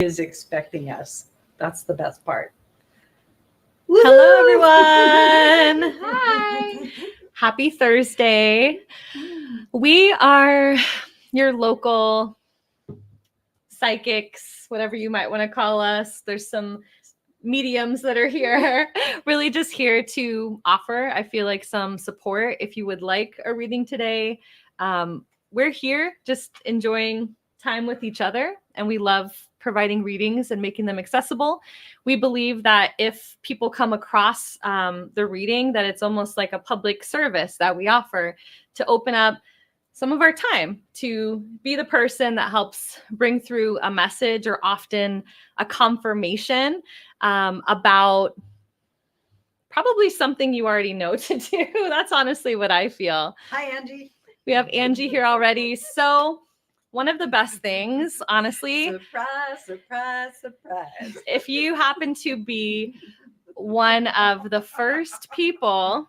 is expecting us. That's the best part. Hello, everyone. Hi. Happy Thursday. We are your local psychics, whatever you might want to call us. There's some mediums that are here, really just here to offer, I feel like, some support if you would like a reading today. We're here just enjoying time with each other, and we love providing readings and making them accessible. We believe that if people come across the reading, that it's almost like a public service that we offer to open up some of our time to be the person that helps bring through a message or often a confirmation about probably something you already know to do. That's honestly what I feel. Hi, Angie. We have Angie here already. So one of the best things, honestly, Surprise, surprise, surprise. if you happen to be one of the first people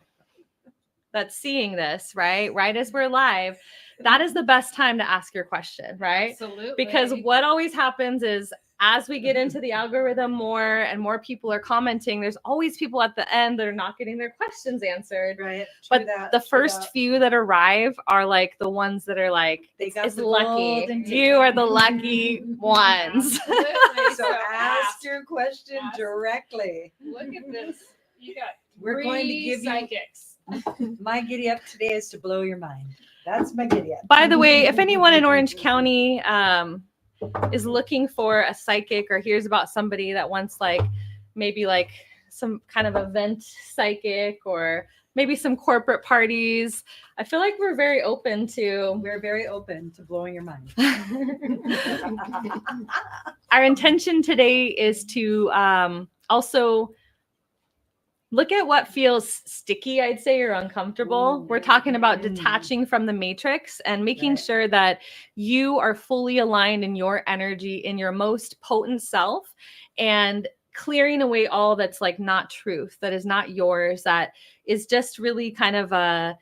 that's seeing this, right as we're live, that is the best time to ask your question, right? Absolutely. Because what always happens is as we get into the algorithm more and more people are commenting, there's always people at the end that are not getting their questions answered. Right. But the first few that arrive are like the ones that are like, it's lucky. You are the lucky ones. Absolutely. So ask your question directly. Look at this. You got We're going to give psychics. my giddy up today is to blow your mind. That's my giddy up. By the way, if anyone in Orange County is looking for a psychic or hears about somebody that wants maybe some kind of event psychic or maybe some corporate parties, I feel like we're very open to blowing your mind. Our intention today is to also look at what feels sticky, I'd say, or uncomfortable. We're talking about detaching from the matrix and making sure that you are fully aligned in your energy, in your most potent self, and clearing away all that's not truth, that is not yours, that is just really kind of a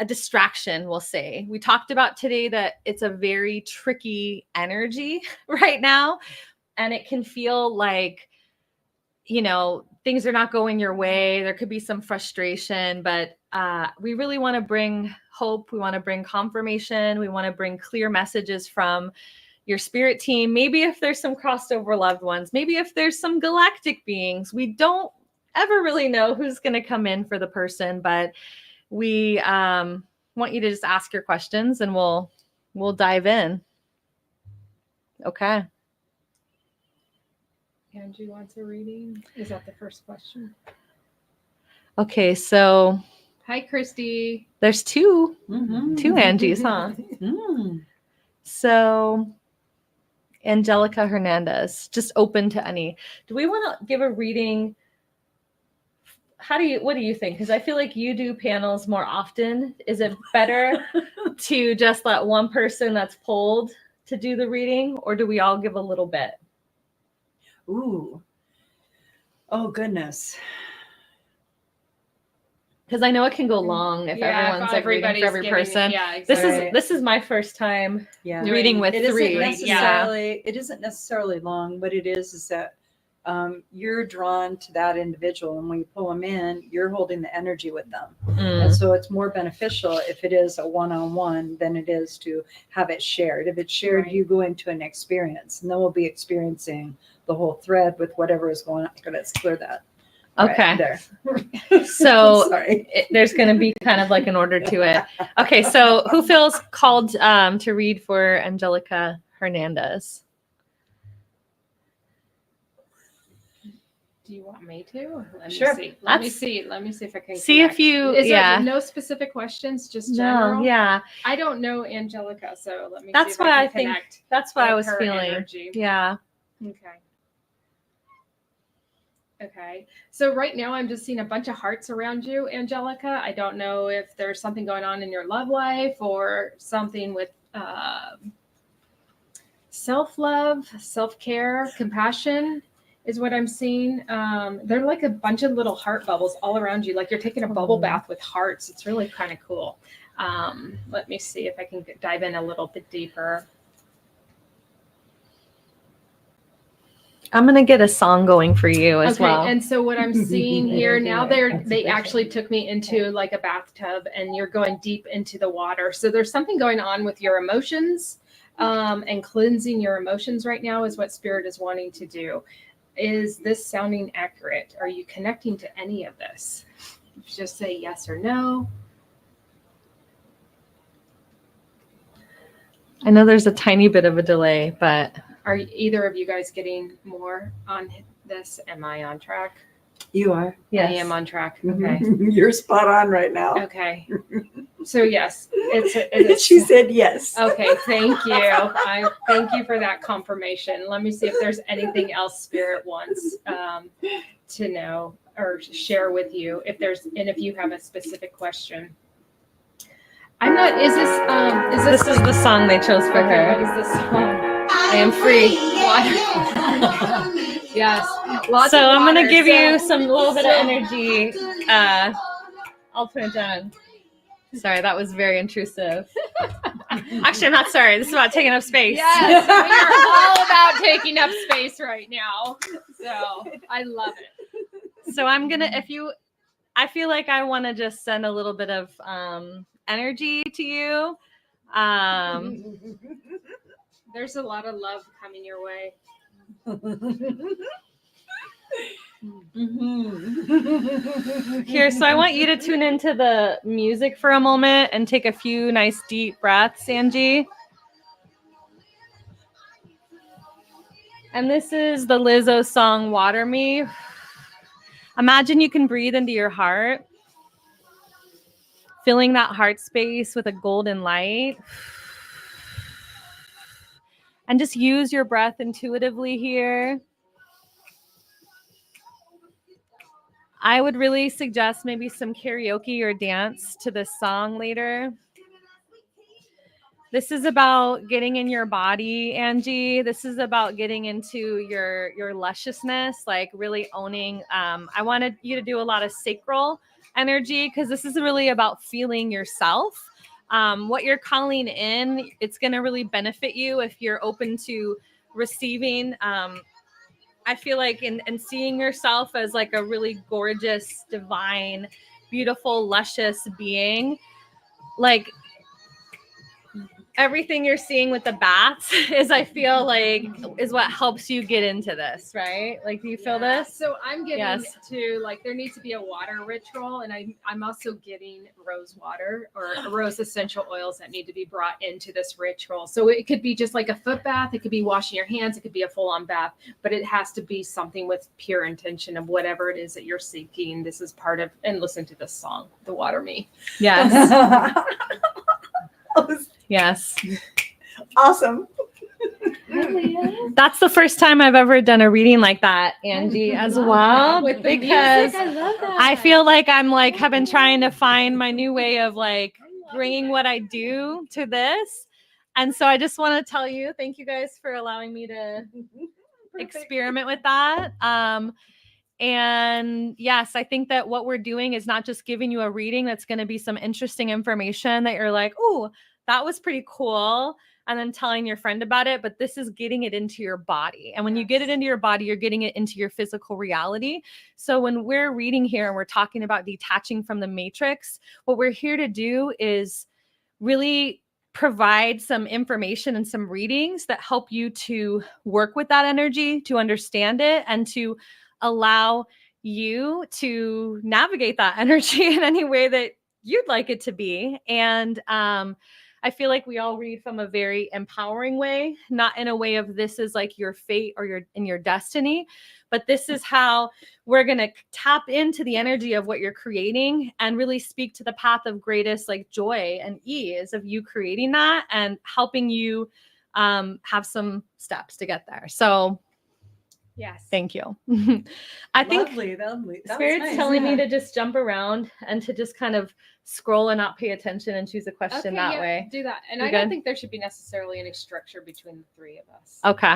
distraction, we'll say. We talked about today that it's a very tricky energy right now, and it can feel like, things are not going your way. There could be some frustration, but we really want to bring hope. We want to bring confirmation. We want to bring clear messages from your spirit team. Maybe if there's some crossover loved ones, maybe if there's some galactic beings. We don't ever really know who's going to come in for the person, but we want you to just ask your questions and we'll dive in. Okay. Angie wants a reading. Is that the first question? Okay, so hi, Christy. There's two Angies, huh? So Angelica Hernandez, just open to any. Do we want to give a reading? What do you think? Because I feel like you do panels more often. Is it better to just let one person that's pulled to do the reading, or do we all give a little bit? Ooh. Oh, goodness. Because I know it can go long if everyone's reading for every person. Yeah, exactly. This is my first time reading with three. It isn't necessarily long. What it is that you're drawn to that individual, and when you pull them in, you're holding the energy with them. And so it's more beneficial if it is a one-on-one than it is to have it shared. If it's shared, you go into an experience, and then we'll be experiencing the whole thread with whatever is going on. Let's clear that. Okay. Right there. So there's going to be kind of like an order to it. Okay. So who feels called to read for Angelica Hernandez? Do you want me to? Sure. Let me see if I can see connect. if you. Is there no specific questions? Just general. No. Yeah. I don't know Angelica, so let me. That's see if what I I can think. That's what I was feeling. Energy. Yeah. Okay. So right now I'm just seeing a bunch of hearts around you, Angelica. I don't know if there's something going on in your love life or something with self-love, self-care, compassion is what I'm seeing. They're like a bunch of little heart bubbles all around you. Like you're taking a bubble bath with hearts. It's really kind of cool. Let me see if I can dive in a little bit deeper. I'm gonna get a song going for you as well. And so what I'm seeing here now, they actually took me into like a bathtub, and you're going deep into the water. So there's something going on with your emotions, and cleansing your emotions right now is what Spirit is wanting to do. Is this sounding accurate? Are you connecting to any of this? Just say yes or no. I know there's a tiny bit of a delay, but Are either of you guys getting more on this? Am I on track? You are. yes. I am on track. Okay. You're spot on right now. Okay. So yes, it's She said yes. okay. Thank you. I thank you for that confirmation. Let me see if there's anything else Spirit wants to know or share with you. If you have a specific question. I'm not. Is this? This is the song they chose for Okay, her. what is this song? I am free. Yes. So I'm water. gonna give So- you some little bit of energy. I'll put it down. Sorry, that was very intrusive. Actually, I'm not sorry. This is about taking up space. Yes, we are all about taking up space right now. So I love it. So I'm gonna, I feel like I want to just send a little bit of energy to you. There's a lot of love coming your way. Here, so I want you to tune into the music for a moment and take a few nice deep breaths, Angie. And this is the Lizzo song, Water Me. Imagine you can breathe into your heart, filling that heart space with a golden light. And just use your breath intuitively here. I would really suggest maybe some karaoke or dance to this song later. This is about getting in your body, Angie. This is about getting into your lusciousness, like really owning. I wanted you to do a lot of sacral energy because this is really about feeling yourself. What you're calling in, it's going to really benefit you if you're open to receiving. I feel like in seeing yourself as like a really gorgeous, divine, beautiful, luscious being, like everything you're seeing with the bats is, I feel like, is what helps you get into this, right? Like, do you feel this? So I'm getting Yes. to like there needs to be a water ritual, and I'm also getting rose water or rose essential oils that need to be brought into this ritual. So it could be just like a foot bath, it could be washing your hands, it could be a full-on bath, but it has to be something with pure intention of whatever it is that you're seeking. This is part of, and listen to this song, The Water Me. Yes. Yes. Awesome. That's the first time I've ever done a reading like that, Angie, as well. With the Because music, I love that. I feel like I'm like have been trying to find my new way of like bringing what I do to this. And so I just want to tell you, thank you guys for allowing me to experiment with that. And yes, I think that what we're doing is not just giving you a reading that's going to be some interesting information that you're like, oh, that was pretty cool, and then telling your friend about it, but this is getting it into your body. And when you get it into your body, you're getting it into your physical reality. So when we're reading here and we're talking about detaching from the matrix, what we're here to do is really provide some information and some readings that help you to work with that energy, to understand it, and to allow you to navigate that energy in any way that you'd like it to be. And I feel like we all read from a very empowering way, not in a way of this is like your fate or your destiny, but this is how we're going to tap into the energy of what you're creating and really speak to the path of greatest like joy and ease of you creating that and helping you have some steps to get there. So Yes. thank you. I think Lovely. That was Spirit's nice. telling me to just jump around and to just kind of scroll and not pay attention and choose a question that way. Do that. And You I good? don't think there should be necessarily any structure between the three of us. Okay.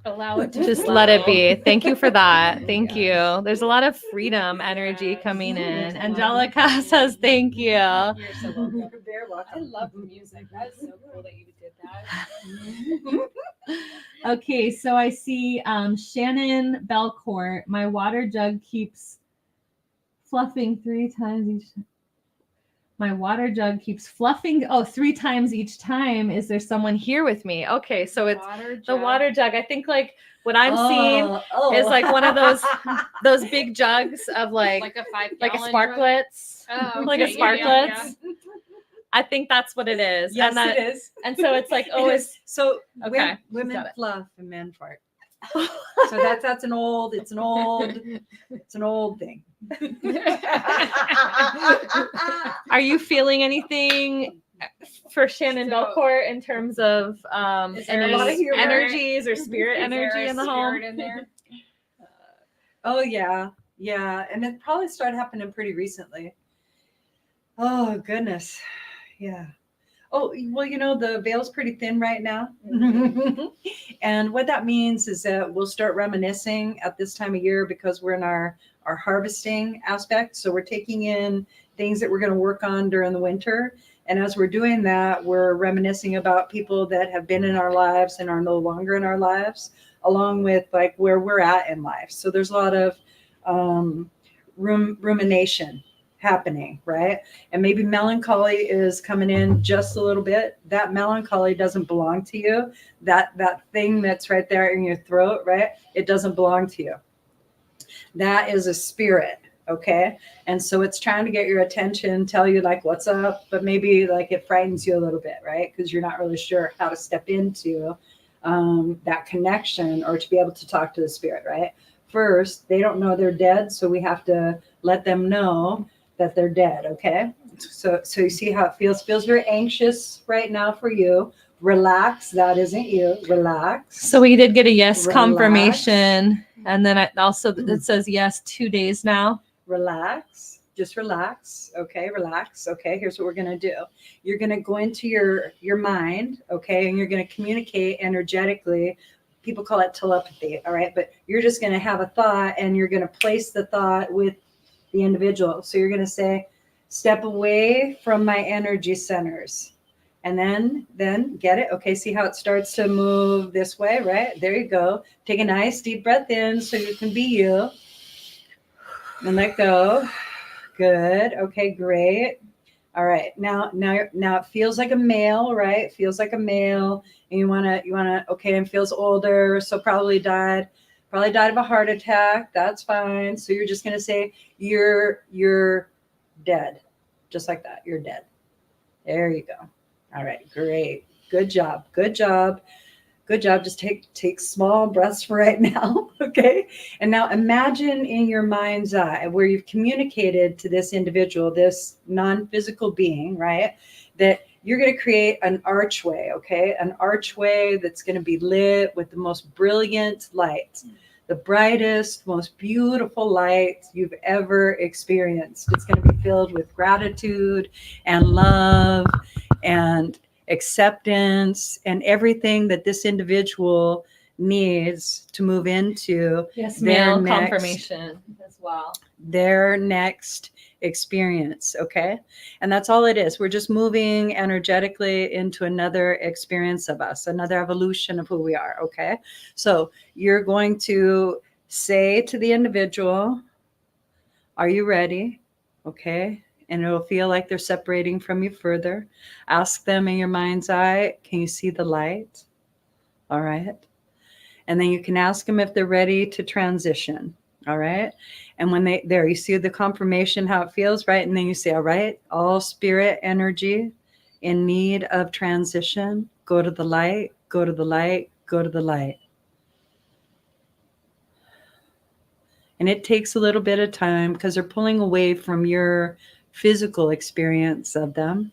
Allow it to Just flow. let it be. Thank you for that. Thank Yes. you. There's a lot of freedom energy Yes. coming in. There's a lot. Angelica says thank you. You're so welcome. Very welcome. I love the music. That is so cool that you did Okay, so I see Shannon Belcourt. My water jug keeps fluffing 3 times each. My water jug keeps fluffing. Oh, 3 times each time. Is there someone here with me? Okay, so it's the water jug. I think like what I'm seeing is like one of those big jugs of like a 5 like a gallon sparklets. Oh, Like a okay. Yeah. sparklets. I think that's what it is. Yes, and that, it is. And so it's like, oh, It it's is. So okay. women fluff and men fart. So that's an old thing. Are you feeling anything for Shannon Belcourt in terms of Is there a lot of any humor? energies or spirit Is there energy a in the spirit home? in there? Oh yeah, and it probably started happening pretty recently. Oh goodness, yeah. Oh well, the veil's pretty thin right now, and what that means is that we'll start reminiscing at this time of year because we're in our harvesting aspect. So we're taking in things that we're going to work on during the winter, and as we're doing that, we're reminiscing about people that have been in our lives and are no longer in our lives, along with like where we're at in life. So there's a lot of rumination happening, right? And maybe melancholy is coming in just a little bit. That melancholy doesn't belong to you. That thing that's right there in your throat, right? It doesn't belong to you. That is a spirit, okay? And so it's trying to get your attention, tell you like what's up, but maybe like it frightens you a little bit, right? Because you're not really sure how to step into that connection or to be able to talk to the spirit, right? First, they don't know they're dead, so we have to let them know that they're dead, okay? So you see how it feels very anxious right now for you. Relax, that isn't you. Relax. So we did get a yes Relax. confirmation, and then it says yes 2 days now. Relax, just relax, okay? Relax, okay? Here's what we're gonna do. You're gonna go into your mind, okay, and you're gonna communicate energetically. People call it telepathy, all right? But you're just gonna have a thought, and you're gonna place the thought with the individual. So you're going to say, step away from my energy centers, and then get it. Okay. See how it starts to move this way, right? There you go. Take a nice deep breath in so you can be you, and let go. Good. Okay. Great. All right. Now it feels like a male, right? It feels like a male, and you want to, okay. And feels older. So probably died of a heart attack. That's fine. So you're just going to say, you're dead. Just like that. You're dead. There you go. All right. Great. Good job. Just take small breaths for right now. Okay. And now imagine in your mind's eye where you've communicated to this individual, this non-physical being, right? That you're going to create an archway. Okay. An archway that's going to be lit with the most brilliant light. The brightest, most beautiful light you've ever experienced. It's going to be filled with gratitude and love and acceptance and everything that this individual needs to move into Male confirmation as well. Their next experience, okay? And that's all it is. We're just moving energetically into another experience of us, another evolution of who we are, okay? So you're going to say to the individual, are you ready? Okay? And it'll feel like they're separating from you further. Ask them in your mind's eye, can you see the light? All right. And then you can ask them if they're ready to transition. All right. And when you see the confirmation, how it feels, right? And then you say, all right, all spirit energy in need of transition, go to the light, go to the light, go to the light. And it takes a little bit of time because they're pulling away from your physical experience of them.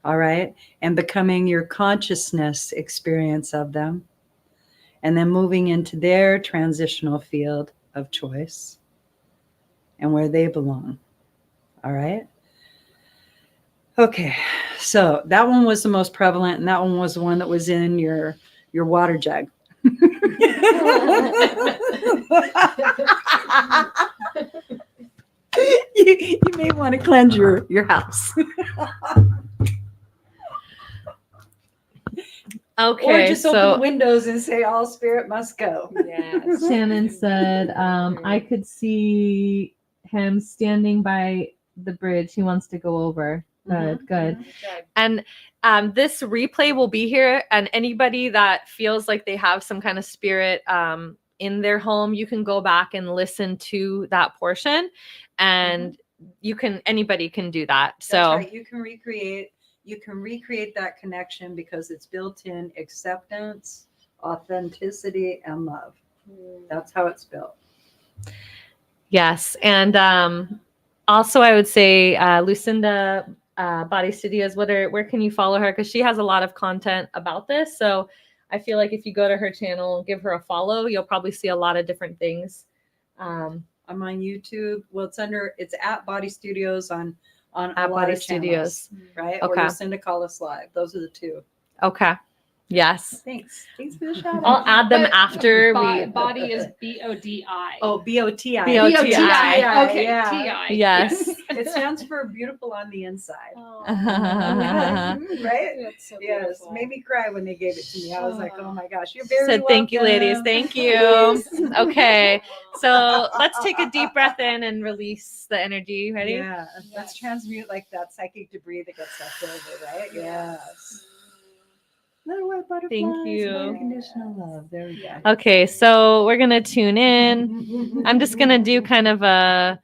All right. And becoming your consciousness experience of them. And then moving into their transitional field of choice and where they belong. All right. Okay. So that one was the most prevalent, and that one was the one that was in your water jug. you may want to cleanse your house. Okay, Or just open the windows and say, all spirit must go. Yes. Shannon said, I could see him standing by the bridge. He wants to go over. Good, good. And this replay will be here. And anybody that feels like they have some kind of spirit in their home, you can go back and listen to that portion. And anybody can do that. So That's right. You can recreate that connection because it's built in acceptance, authenticity, and love. That's how it's built. yes. And also I would say Lucenda Body Studios, where can you follow her? Because she has a lot of content about this. So I feel like if you go to her channel and give her a follow, you'll probably see a lot of different things. I'm on YouTube. Well, it's at Body Studios on At a lot Body of Studios. channels, right? Okay. Or Lucenda Call Us Live. Those are the two. Okay. Yes. Thanks for the shout I'll out. add them But after body is BODI. Oh, BOTI. BOTI. Okay, Yeah. TI. Yes. It stands for beautiful on the inside. Oh, Right? that's so Yes. beautiful. Made me cry when they gave it to me. I was like, oh my gosh, you're very Said thank you, ladies. welcome." Thank you. Okay. So let's take a deep breath in and release the energy. Ready? Yeah. Yes. Let's transmute like that psychic debris that gets left over, right? Yes. Little white butterflies. Thank you. Unconditional love. There we go. Okay. So we're going to tune in. I'm just going to do kind of a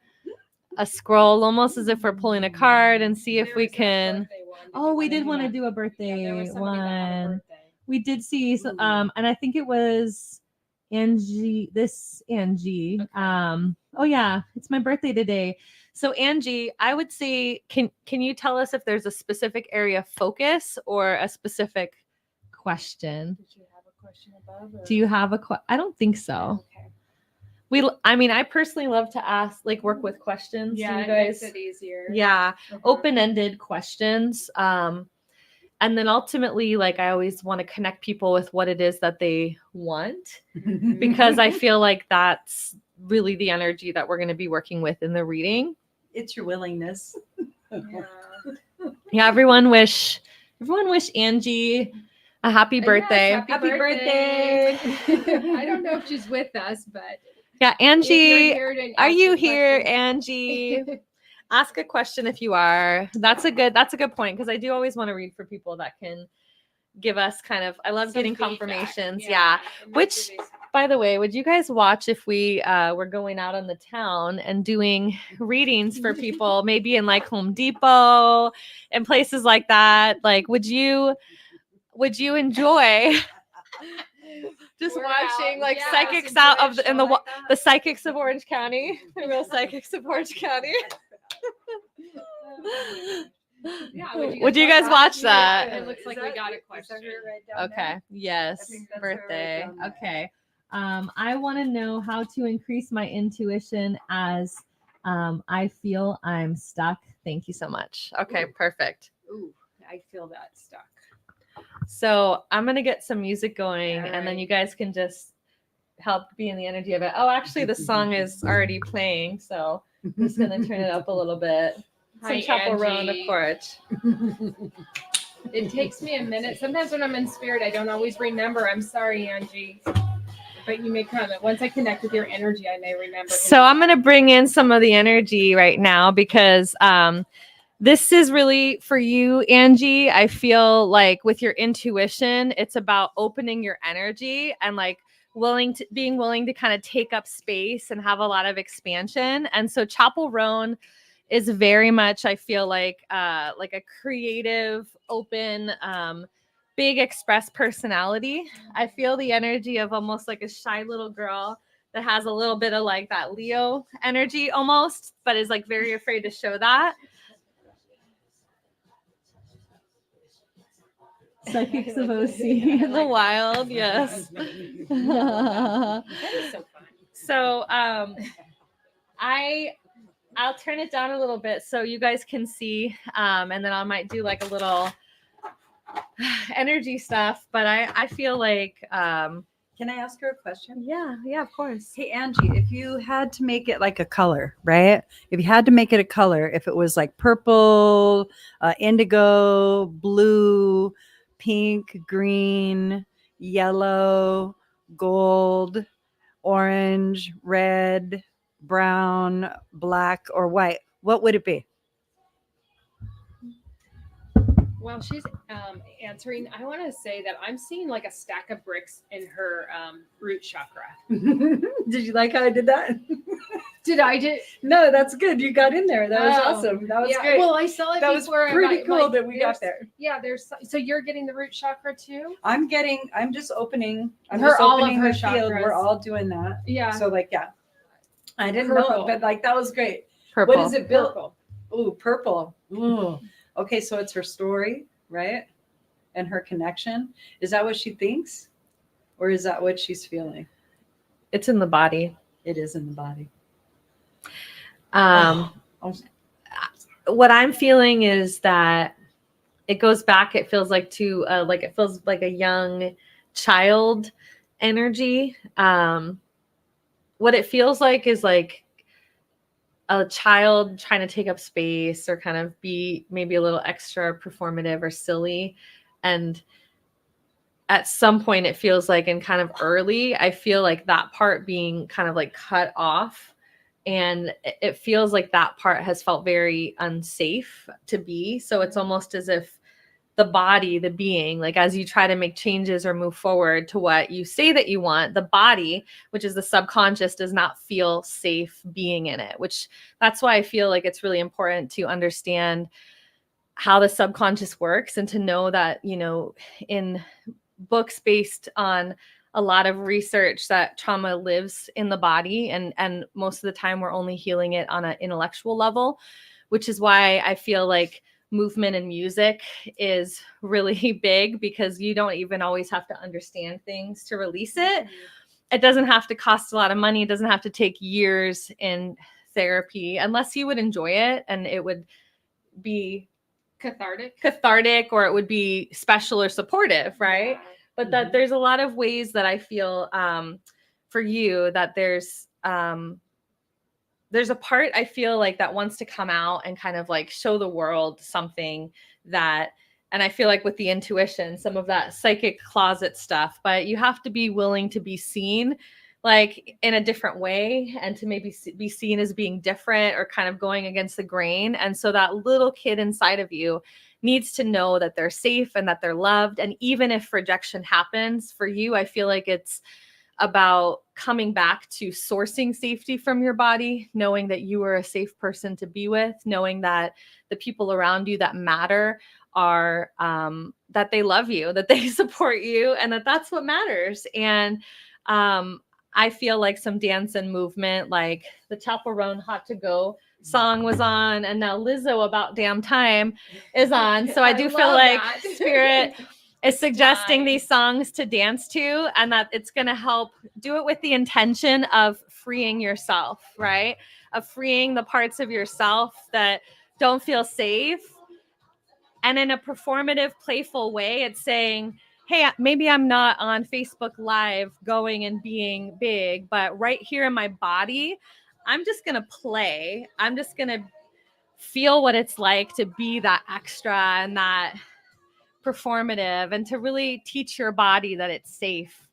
scroll, almost as if we're pulling a card, and see if There we was that can. birthday one. Did Oh, you we wanna did do want to that? do a Yeah, birthday there was somebody that had a one. birthday. We did see, and I think it was Angie. Okay. Oh yeah, it's my birthday today. So Angie, I would say, can you tell us if there's a specific area of focus or a specific question? Did you have a question above? Or? Do you have a question? I don't think so. Okay. I mean, I personally love to ask, like, work with questions. Yeah, Do you it guys? makes it easier. Yeah, Uh-huh. open-ended questions. And then ultimately, like, I always want to connect people with what it is that they want, because I feel like that's really the energy that we're going to be working with in the reading. It's your willingness. Yeah. Yeah, everyone wish Angie a happy birthday. Yes, Happy birthday. I don't know if she's with us, but Yeah, if you're Angie, here to are ask you a here, question- Angie? Ask a question if you are. That's a good point, because I do always want to read for people that can give us kind of, I love Some getting feedback. confirmations. Yeah, Yeah. it makes Which, it easy. by the way, would you guys watch if we were going out on the town and doing readings for people, maybe in like Home Depot and places like that? Like, would you enjoy just We're watching out. like Yeah, psychics some out of footage, in the I like that. the psychics of Orange County, the real psychics of Orange County? Yeah, Would you guys watch that? It looks like we got a question. Okay. Yes. think that's her right Birthday. down there. Okay. I want to know how to increase my intuition as I feel I'm stuck. Thank you so much. Okay, perfect. Ooh, I feel that stuck. So I'm gonna get some music going, All and then right. you guys can just help be in the energy of it. Oh, actually, the song is already playing, so I'm just gonna turn it up a little bit. Hi, Some chaperone, of Angie. course. It takes me a minute. Sometimes when I'm in spirit, I don't always remember. I'm sorry, Angie. But you may comment. Once I connect with your energy, I may remember. So I'm going to bring in some of the energy right now, because this is really for you, Angie. I feel like with your intuition, it's about opening your energy and like being willing to kind of take up space and have a lot of expansion. And so Chapel Roan is very much, I feel like a creative, open, big express personality. I feel the energy of almost like a shy little girl that has a little bit of like that Leo energy almost, but is like very afraid to show that. Psychics of OC in the wild, yes. That is so fun. So I'll turn it down a little bit so you guys can see, and then I might do like a little energy stuff, but I feel like Can I ask her a question? yeah, of course. Hey, Angie, if you had to make it like a color, right? If you had to make it a color, if it was like purple, indigo, blue, pink, green, yellow, gold, orange, red, brown, black, or white, what would it be? While she's answering, I want to say that I'm seeing like a stack of bricks in her root chakra. Did you like how I did that? Did No, that's good. You got in there. That was Oh, awesome. That was yeah, great. well, I saw it That was before. pretty cool that we there's- got there. Yeah, so you're getting the root chakra too. I'm just opening. I'm Her- just all of opening her the field. We're chakras. all doing that. Yeah, So like, yeah, I didn't know Purple. it, but like that was great. Purple. What is it built? purple. Ooh, purple. Ooh. Okay, so it's her story, right? And her connection. Is that what she thinks? Or is that what she's feeling? It's in the body. It is in the body. Oh. What I'm feeling is that it goes back. It feels like it feels like a young child energy. What it feels like is like a child trying to take up space or kind of be maybe a little extra performative or silly. And at some point it feels like, in kind of early, I feel like that part being kind of like cut off. And it feels like that part has felt very unsafe to be. So it's almost as if the body, the being, like as you try to make changes or move forward to what you say that you want, the body, which is the subconscious, does not feel safe being in it, which that's why I feel like it's really important to understand how the subconscious works and to know that, you know, in books based on a lot of research that trauma lives in the body, and most of the time we're only healing it on an intellectual level, which is why I feel like movement and music is really big, because you don't even always have to understand things to release it. It doesn't have to cost a lot of money. It doesn't have to take years in therapy, unless you would enjoy it and it would be cathartic, or it would be special or supportive, right? Yeah. But that there's a lot of ways that I feel for you that there's a part I feel like that wants to come out and kind of like show the world something that, and I feel like with the intuition, some of that psychic closet stuff, but you have to be willing to be seen like in a different way, and to maybe be seen as being different or kind of going against the grain. And so that little kid inside of you needs to know that they're safe and that they're loved. And even if rejection happens for you, I feel like it's about coming back to sourcing safety from your body, knowing that you are a safe person to be with, knowing that the people around you that matter are that they love you, that they support you, and that that's what matters. And I feel like some dance and movement, like the Chaperone Hot to Go song was on, and now Lizzo About Damn Time is on. So I do feel like Spirit is suggesting these songs to dance to, and that it's going to help do it with the intention of freeing yourself, right? Of freeing the parts of yourself that don't feel safe. And in a performative, playful way, it's saying, hey, maybe I'm not on Facebook Live going and being big, but right here in my body, I'm just going to play. I'm just going to feel what it's like to be that extra and that performative, and to really teach your body that it's safe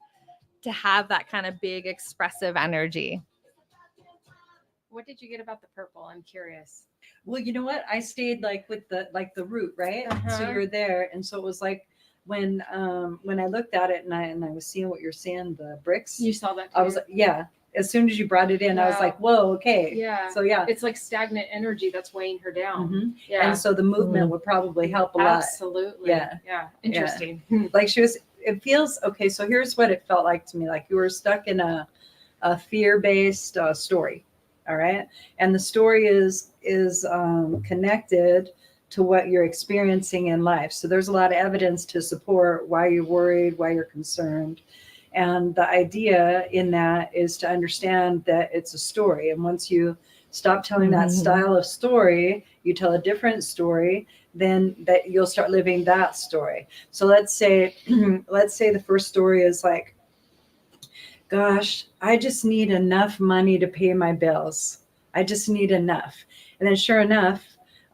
to have that kind of big expressive energy. What did you get about the purple? I'm curious. Well, you know what? I stayed like with the root, right? Uh-huh. So you're there, and so it was like when I looked at it and I was seeing what you're saying, the bricks. You saw that too? I was like, yeah. As soon as you brought it in, I was Wow. like, whoa, okay. Yeah. So yeah. It's like stagnant energy that's weighing her down. Mhm. Yeah. And so the movement would probably help a lot. Absolutely. Yeah. Yeah. Interesting. Like it feels okay. So here's what it felt like to me. Like you were stuck in a fear-based story. All right. And the story is connected to what you're experiencing in life. So there's a lot of evidence to support why you're worried, why you're concerned. And the idea in that is to understand that it's a story. And once you stop telling that style of story, you tell a different story, then that you'll start living that story. So let's say the first story is like, gosh, I just need enough money to pay my bills. I just need enough. And then sure enough,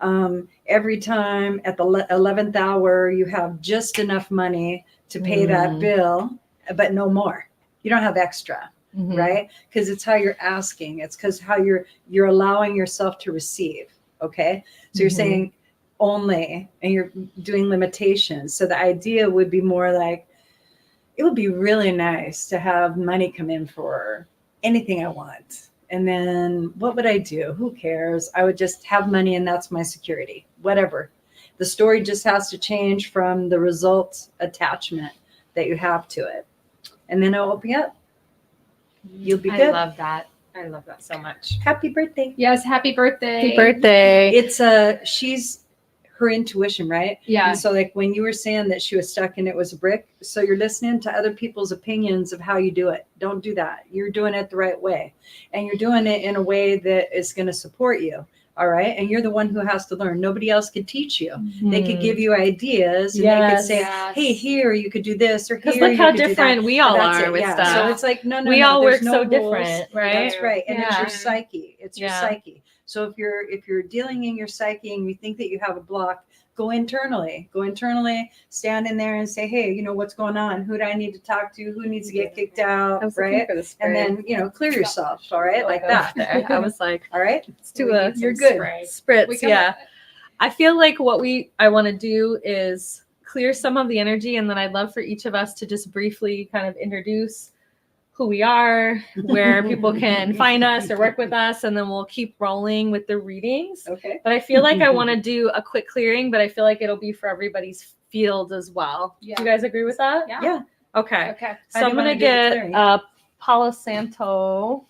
Every time at the 11th hour, you have just enough money to pay that bill, but no more. You don't have extra, right? Because it's how you're asking. It's because how you're allowing yourself to receive. Okay. So you're saying only, and you're doing limitations. So the idea would be more like, it would be really nice to have money come in for anything I want. And then what would I do? Who cares? I would just have money and that's my security, whatever. The story just has to change from the result attachment that you have to it. And then it'll open up. You'll be good. I love that. I love that so much. Happy birthday. Yes, happy birthday. Happy birthday. It's she's her intuition, right? Yeah. And so like when you were saying that she was stuck and it was a brick, so you're listening to other people's opinions of how you do it. Don't do that. You're doing it the right way. And you're doing it in a way that is going to support you. All right. And you're the one who has to learn. Nobody else could teach you. They could give you ideas and they could say, hey, here, you could do this, or here, Because look you how could do different that. we all That's are it. with Yeah. stuff. So it's like, no, we all there's work no so rules. different, right? That's right. And it's Yeah. your psyche. It's your psyche. So if you're dealing in your psyche and you think that you have a block, go internally, stand in there and say, hey, you know, what's going on? Who do I need to talk to? Who needs to get kicked out? Right. And then, you know, clear yourself. All right. Like that. There. I was like, all right. let's do a You're good. spritz. Yeah. I feel like I want to do is clear some of the energy. And then I'd love for each of us to just briefly kind of introduce who we are, where people can find us or work with us, and then we'll keep rolling with the readings. Okay. But I feel like I want to do a quick clearing, but I feel like it'll be for everybody's field as well. Yeah. Do you guys agree with that? Yeah. Okay. Okay. So How I'm do you going to wanna do the get clearing? Palo Santo,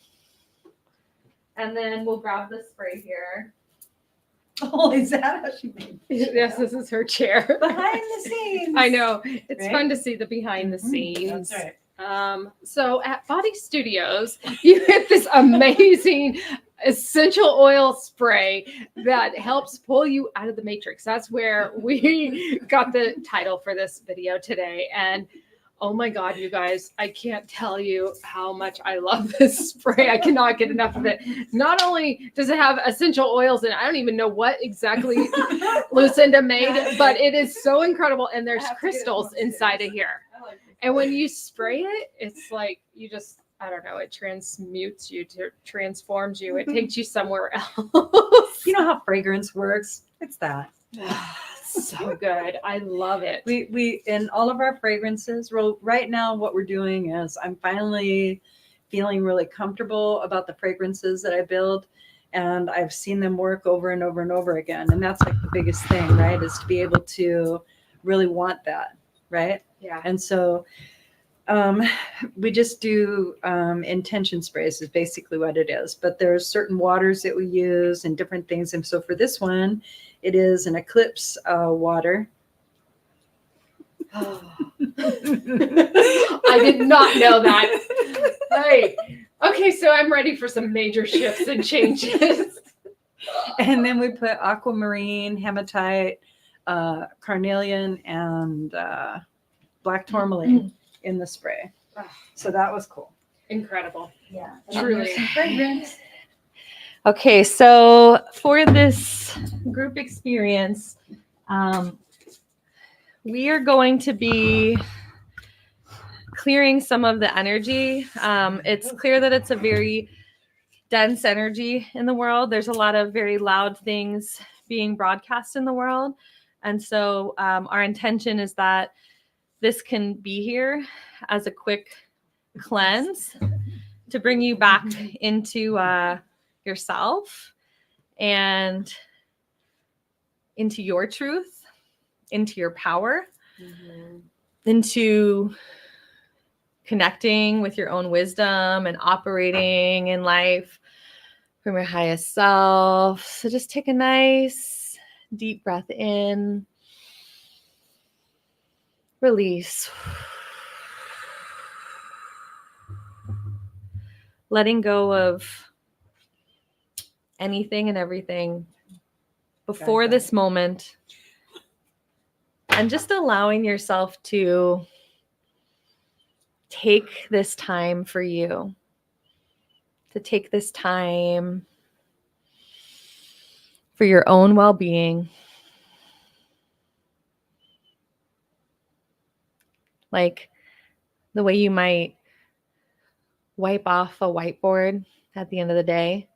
and then we'll grab the spray here. Oh, is that how she made it? Yes, this is her chair. Behind the scenes. I know. It's Right? fun to see the behind the scenes. That's right. So at Body Studios, you get this amazing essential oil spray that helps pull you out of the matrix. That's where we got the title for this video today. And oh my God, you guys, I can't tell you how much I love this spray. I cannot get enough of it. Not only does it have essential oils in it, I don't even know what exactly Lucenda made, but it is so incredible. And there's crystals inside of here. And when you spray it, it's like you just, I don't know, it transmutes you, transforms you. It takes you somewhere else. You know how fragrance works? It's that. So good. I love it. We in all of our fragrances, right now what we're doing is I'm finally feeling really comfortable about the fragrances that I build, and I've seen them work over and over and over again. And that's like the biggest thing, right? Is to be able to really want that, right? Yeah. And so we just do intention sprays is basically what it is. But there's certain waters that we use and different things. And so for this one, it is an eclipse water. I did not know that. Hey. Okay, so I'm ready for some major shifts and changes. And then we put aquamarine, hematite, carnelian, and black tourmaline in the spray. So that was cool. Incredible. Yeah. Truly. Fragrance. Okay, so for this group experience, we are going to be clearing some of the energy. It's clear that it's a very dense energy in the world. There's a lot of very loud things being broadcast in the world. And so our intention is that this can be here as a quick cleanse to bring you back into yourself and into your truth, into your power, into connecting with your own wisdom and operating in life from your highest self. So just take a nice deep breath in, release. Letting go of anything and everything before this moment, and just allowing yourself to take this time for you, to take this time for your own well-being. Like the way you might wipe off a whiteboard at the end of the day.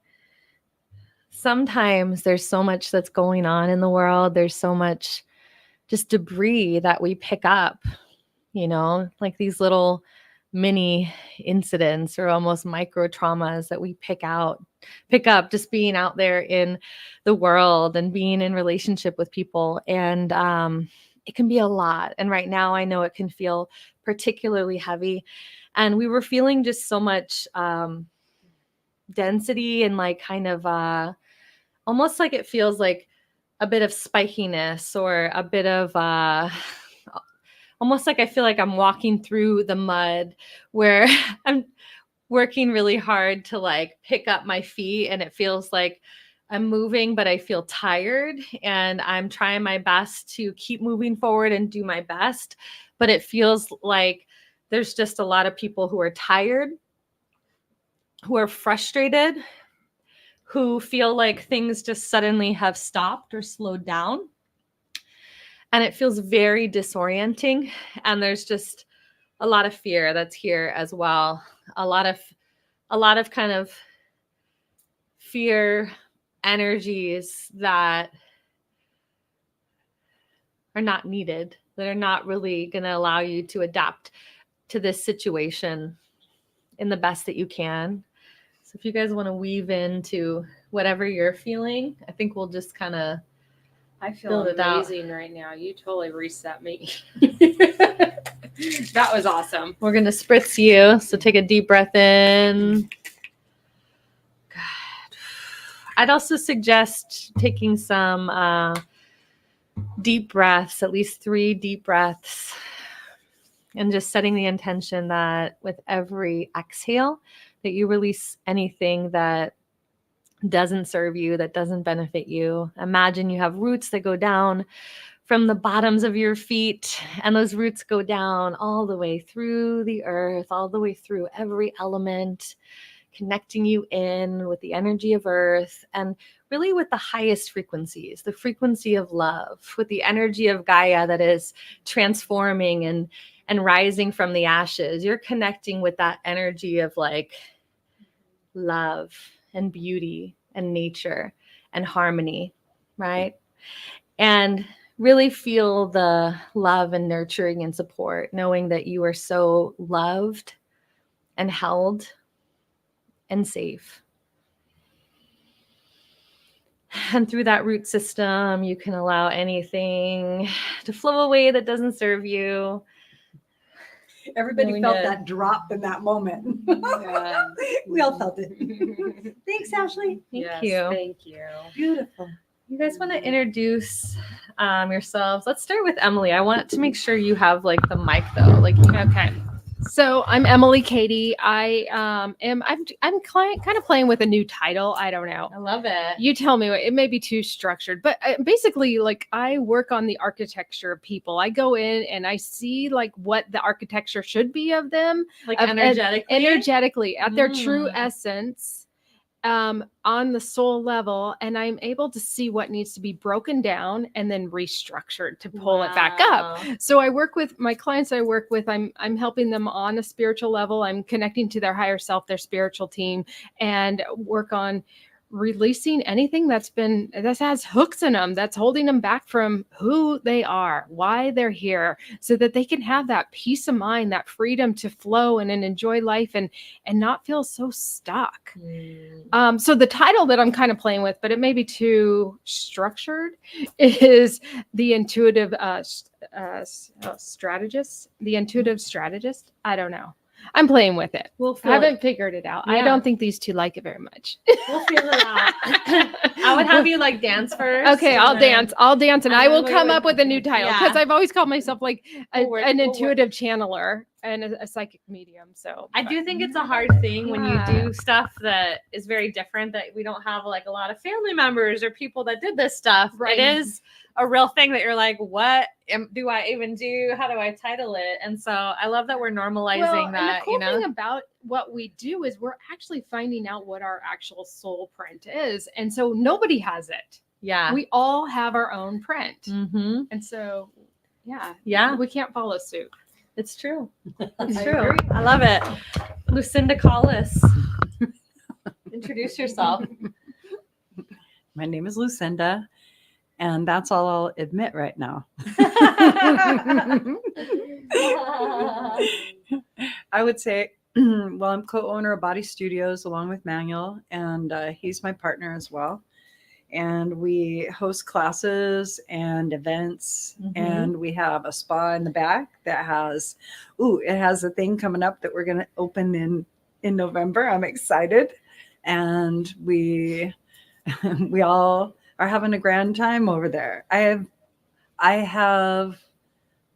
Sometimes there's so much that's going on in the world. There's so much just debris that we pick up, like these little mini incidents or almost micro traumas that we pick up just being out there in the world and being in relationship with people. And it can be a lot. And right now I know it can feel particularly heavy. And we were feeling just so much density and like kind of almost like it feels like a bit of spikiness or a bit of almost like I feel like I'm walking through the mud where I'm working really hard to like pick up my feet, and it feels like I'm moving, but I feel tired, and I'm trying my best to keep moving forward and do my best. But it feels like there's just a lot of people who are tired, who are frustrated, who feel like things just suddenly have stopped or slowed down. And it feels very disorienting. And there's just a lot of fear that's here as well. A lot of kind of fear energies that are not needed, that are not really going to allow you to adapt to this situation in the best that you can. So if you guys want to weave into whatever you're feeling, I think we'll just kind of I feel build it out. amazing right now. You totally reset me. That was awesome. We're going to spritz you. So take a deep breath in. Good. I'd also suggest taking some deep breaths, at least 3 deep breaths, and just setting the intention that with every exhale that you release anything that doesn't serve you, that doesn't benefit you. Imagine you have roots that go down from the bottoms of your feet, and those roots go down all the way through the earth, all the way through every element, connecting you in with the energy of earth and really with the highest frequencies, the frequency of love, with the energy of Gaia that is transforming and rising from the ashes. You're connecting with that energy of like love and beauty and nature and harmony, right? And really feel the love and nurturing and support, knowing that you are so loved and held and safe. And through that root system, you can allow anything to flow away that doesn't serve you. Everybody Really felt good. that drop in that moment. Yeah. We all felt it. Thanks, Ashley. Thank you. Thank you. Beautiful. You guys want to introduce yourselves? Let's start with Emily. I want to make sure you have like the mic though. Like, Okay. So I'm Emily Kady. I'm kind of playing with a new title. I don't know. I love it. You tell me. It may be too structured, but basically, like I work on the architecture of people. I go in and I see like what the architecture should be of them, Like of- energetically. at their true Mm. essence, on the soul level, and I'm able to see what needs to be broken down and then restructured to pull it back up. Wow. So I work with my clients. I'm helping them on a spiritual level. I'm connecting to their higher self, their spiritual team, and work on releasing anything that has hooks in them, that's holding them back from who they are, why they're here, so that they can have that peace of mind, that freedom to flow and enjoy life and not feel so stuck. So the title that I'm kind of playing with, but it may be too structured, is the intuitive strategist. The intuitive strategist. I don't know. I'm playing with it. We'll I haven't figured it out. I Yeah. don't think these two like it very much. We'll feel it out. I would have you like dance first. Okay, and I'll then- dance, and and I then will we come would- up with a new title, because Yeah. I've always called myself like We'll work- an we'll work. intuitive channeler and a psychic medium. So I do think it's a hard thing when you Yeah. do stuff that is very different, that we don't have like a lot of family members or people that did this stuff. Right. It is a real thing that you're like, what do I even do? How do I title it? And so I love that we're normalizing and that, the cool thing about what we do is we're actually finding out what our actual soul print is, and so nobody has it. Yeah. We all have our own print. Mm-hmm. And so, yeah. Yeah. We can't follow suit. It's true. It's I true. agree. I love it. Lucinda Collis. Introduce yourself. My name is Lucenda, and that's all I'll admit right now. I would say, well, I'm co-owner of Body Studios along with Manuel, and he's my partner as well. And we host classes and events, and we have a spa in the back that has, it has a thing coming up that we're going to open in November. I'm excited, and we all are having a grand time over there. I have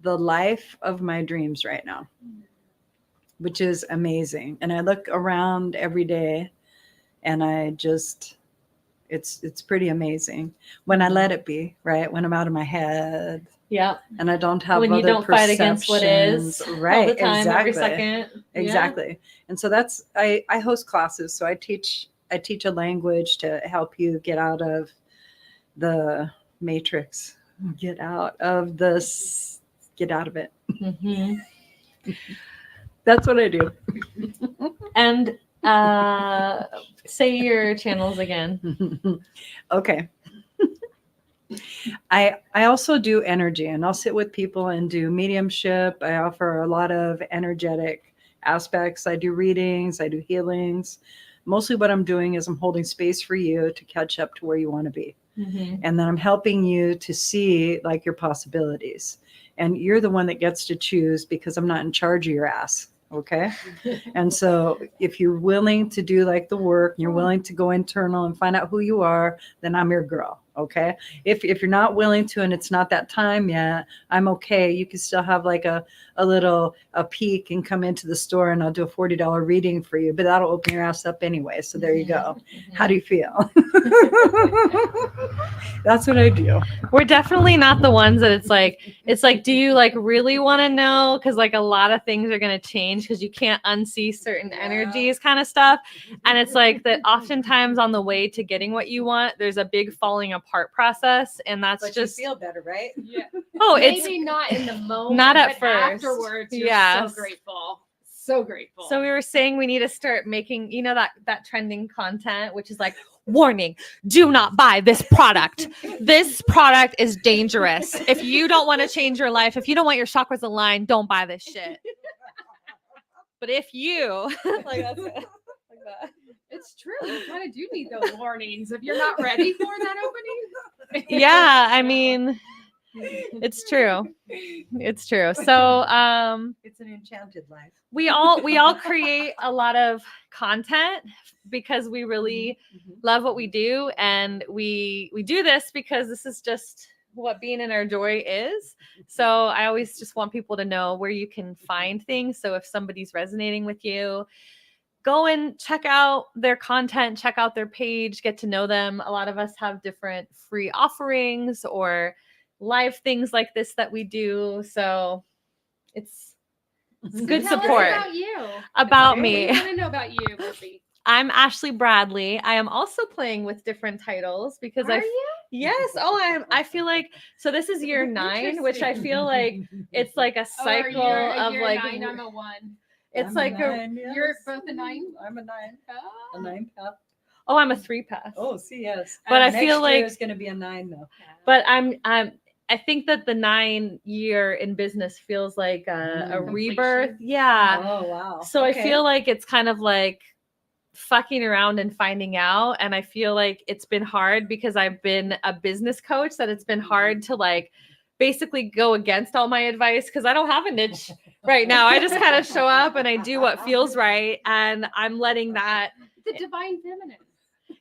the life of my dreams right now, which is amazing. And I look around every day, and I just, it's pretty amazing when I let it be, right? When I'm out of my head. Yeah. And I don't have when you other don't fight against what is perceptions. Right. all the time, exactly. every second. Exactly. And so that's, I host classes. So I teach a language to help you get out of the matrix, get out of it. Mm-hmm. That's what I do. And say your channels again. Okay. I also do energy, and I'll sit with people and do mediumship. I offer a lot of energetic aspects. I do readings, I do healings. Mostly what I'm doing is I'm holding space for you to catch up to where you want to be. Mm-hmm. And then I'm helping you to see like your possibilities. And you're the one that gets to choose, because I'm not in charge of your ass. Okay. And so if you're willing to do like the work, you're willing to go internal and find out who you are, then I'm your girl. Okay. If you're not willing to, and it's not that time yet, I'm okay. You can still have like a peek and come into the store, and I'll do a $40 reading for you, but that'll open your ass up anyway. So there you go. How do you feel? That's what I do. We're definitely not the ones that it's like, do you like really want to know? Because like a lot of things are going to change because you can't unsee certain energies kind of stuff. And it's like that oftentimes on the way to getting what you want, there's a big falling apart process. And that's But just, you feel better, right? Yeah. oh, Maybe it's not in the moment, not at but first. afterwards, you're Yes. so grateful. So grateful. So we were saying we need to start making, that trending content, which is like, warning, do not buy this product. This product is dangerous. If you don't want to change your life, if you don't want your chakras aligned, don't buy this shit. But if you, like that's it. Like that. It's true. You kind of do need those warnings if you're not ready for that opening. Yeah, I mean, it's true. It's true. So, It's an enchanted life. we all create a lot of content because we really love what we do, and we do this because this is just what being in our joy is. So I always just want people to know where you can find things. So if somebody's resonating with you, go and check out their content, check out their page, get to know them. A lot of us have different free offerings or live things like this that we do. So it's good Tell us support. about you. About We me. want to know about you, Murphy. I'm Ashley Bradley. I am also playing with different titles because Are you? yes. Oh, I feel like, so this is year 9, which I feel like it's like a cycle of you're like, 9, I'm a 1. it's I'm like a 9, yes. You're both a 9? I'm a 9. Oh. A 9 path. I'm a 3 pass. Oh, see, yes. But I Next feel like year is going to be a 9 though. But I think that the 9 year in business feels like a rebirth. Completion. Yeah. Oh, wow. So Okay. I feel like it's kind of like fucking around and finding out. And I feel like it's been hard because I've been a business coach, that it's been hard to like basically go against all my advice because I don't have a niche right now. I just kind of show up and I do what feels right. And I'm letting that. The divine feminine.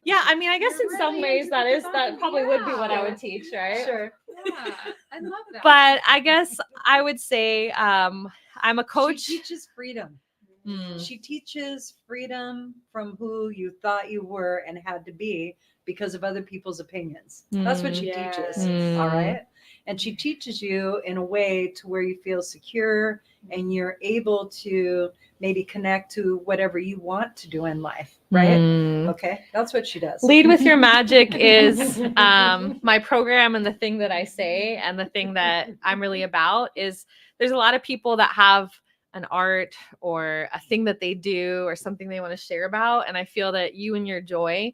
Yeah, I mean, I guess You're in some really ways into that probably would be what I yeah. would teach, right? Sure. Yeah, I love that. But I guess I would say I'm a coach. She teaches freedom. Mm. She teaches freedom from who you thought you were and had to be because of other people's opinions. That's what she teaches. Mm. All right. And she teaches you in a way to where you feel secure and you're able to maybe connect to whatever you want to do in life. right? Mm. Okay, that's what she does. Lead with your magic is my program, and the thing that I say and the thing that I'm really about is there's a lot of people that have an art or a thing that they do or something they want to share about. And I feel that you and your joy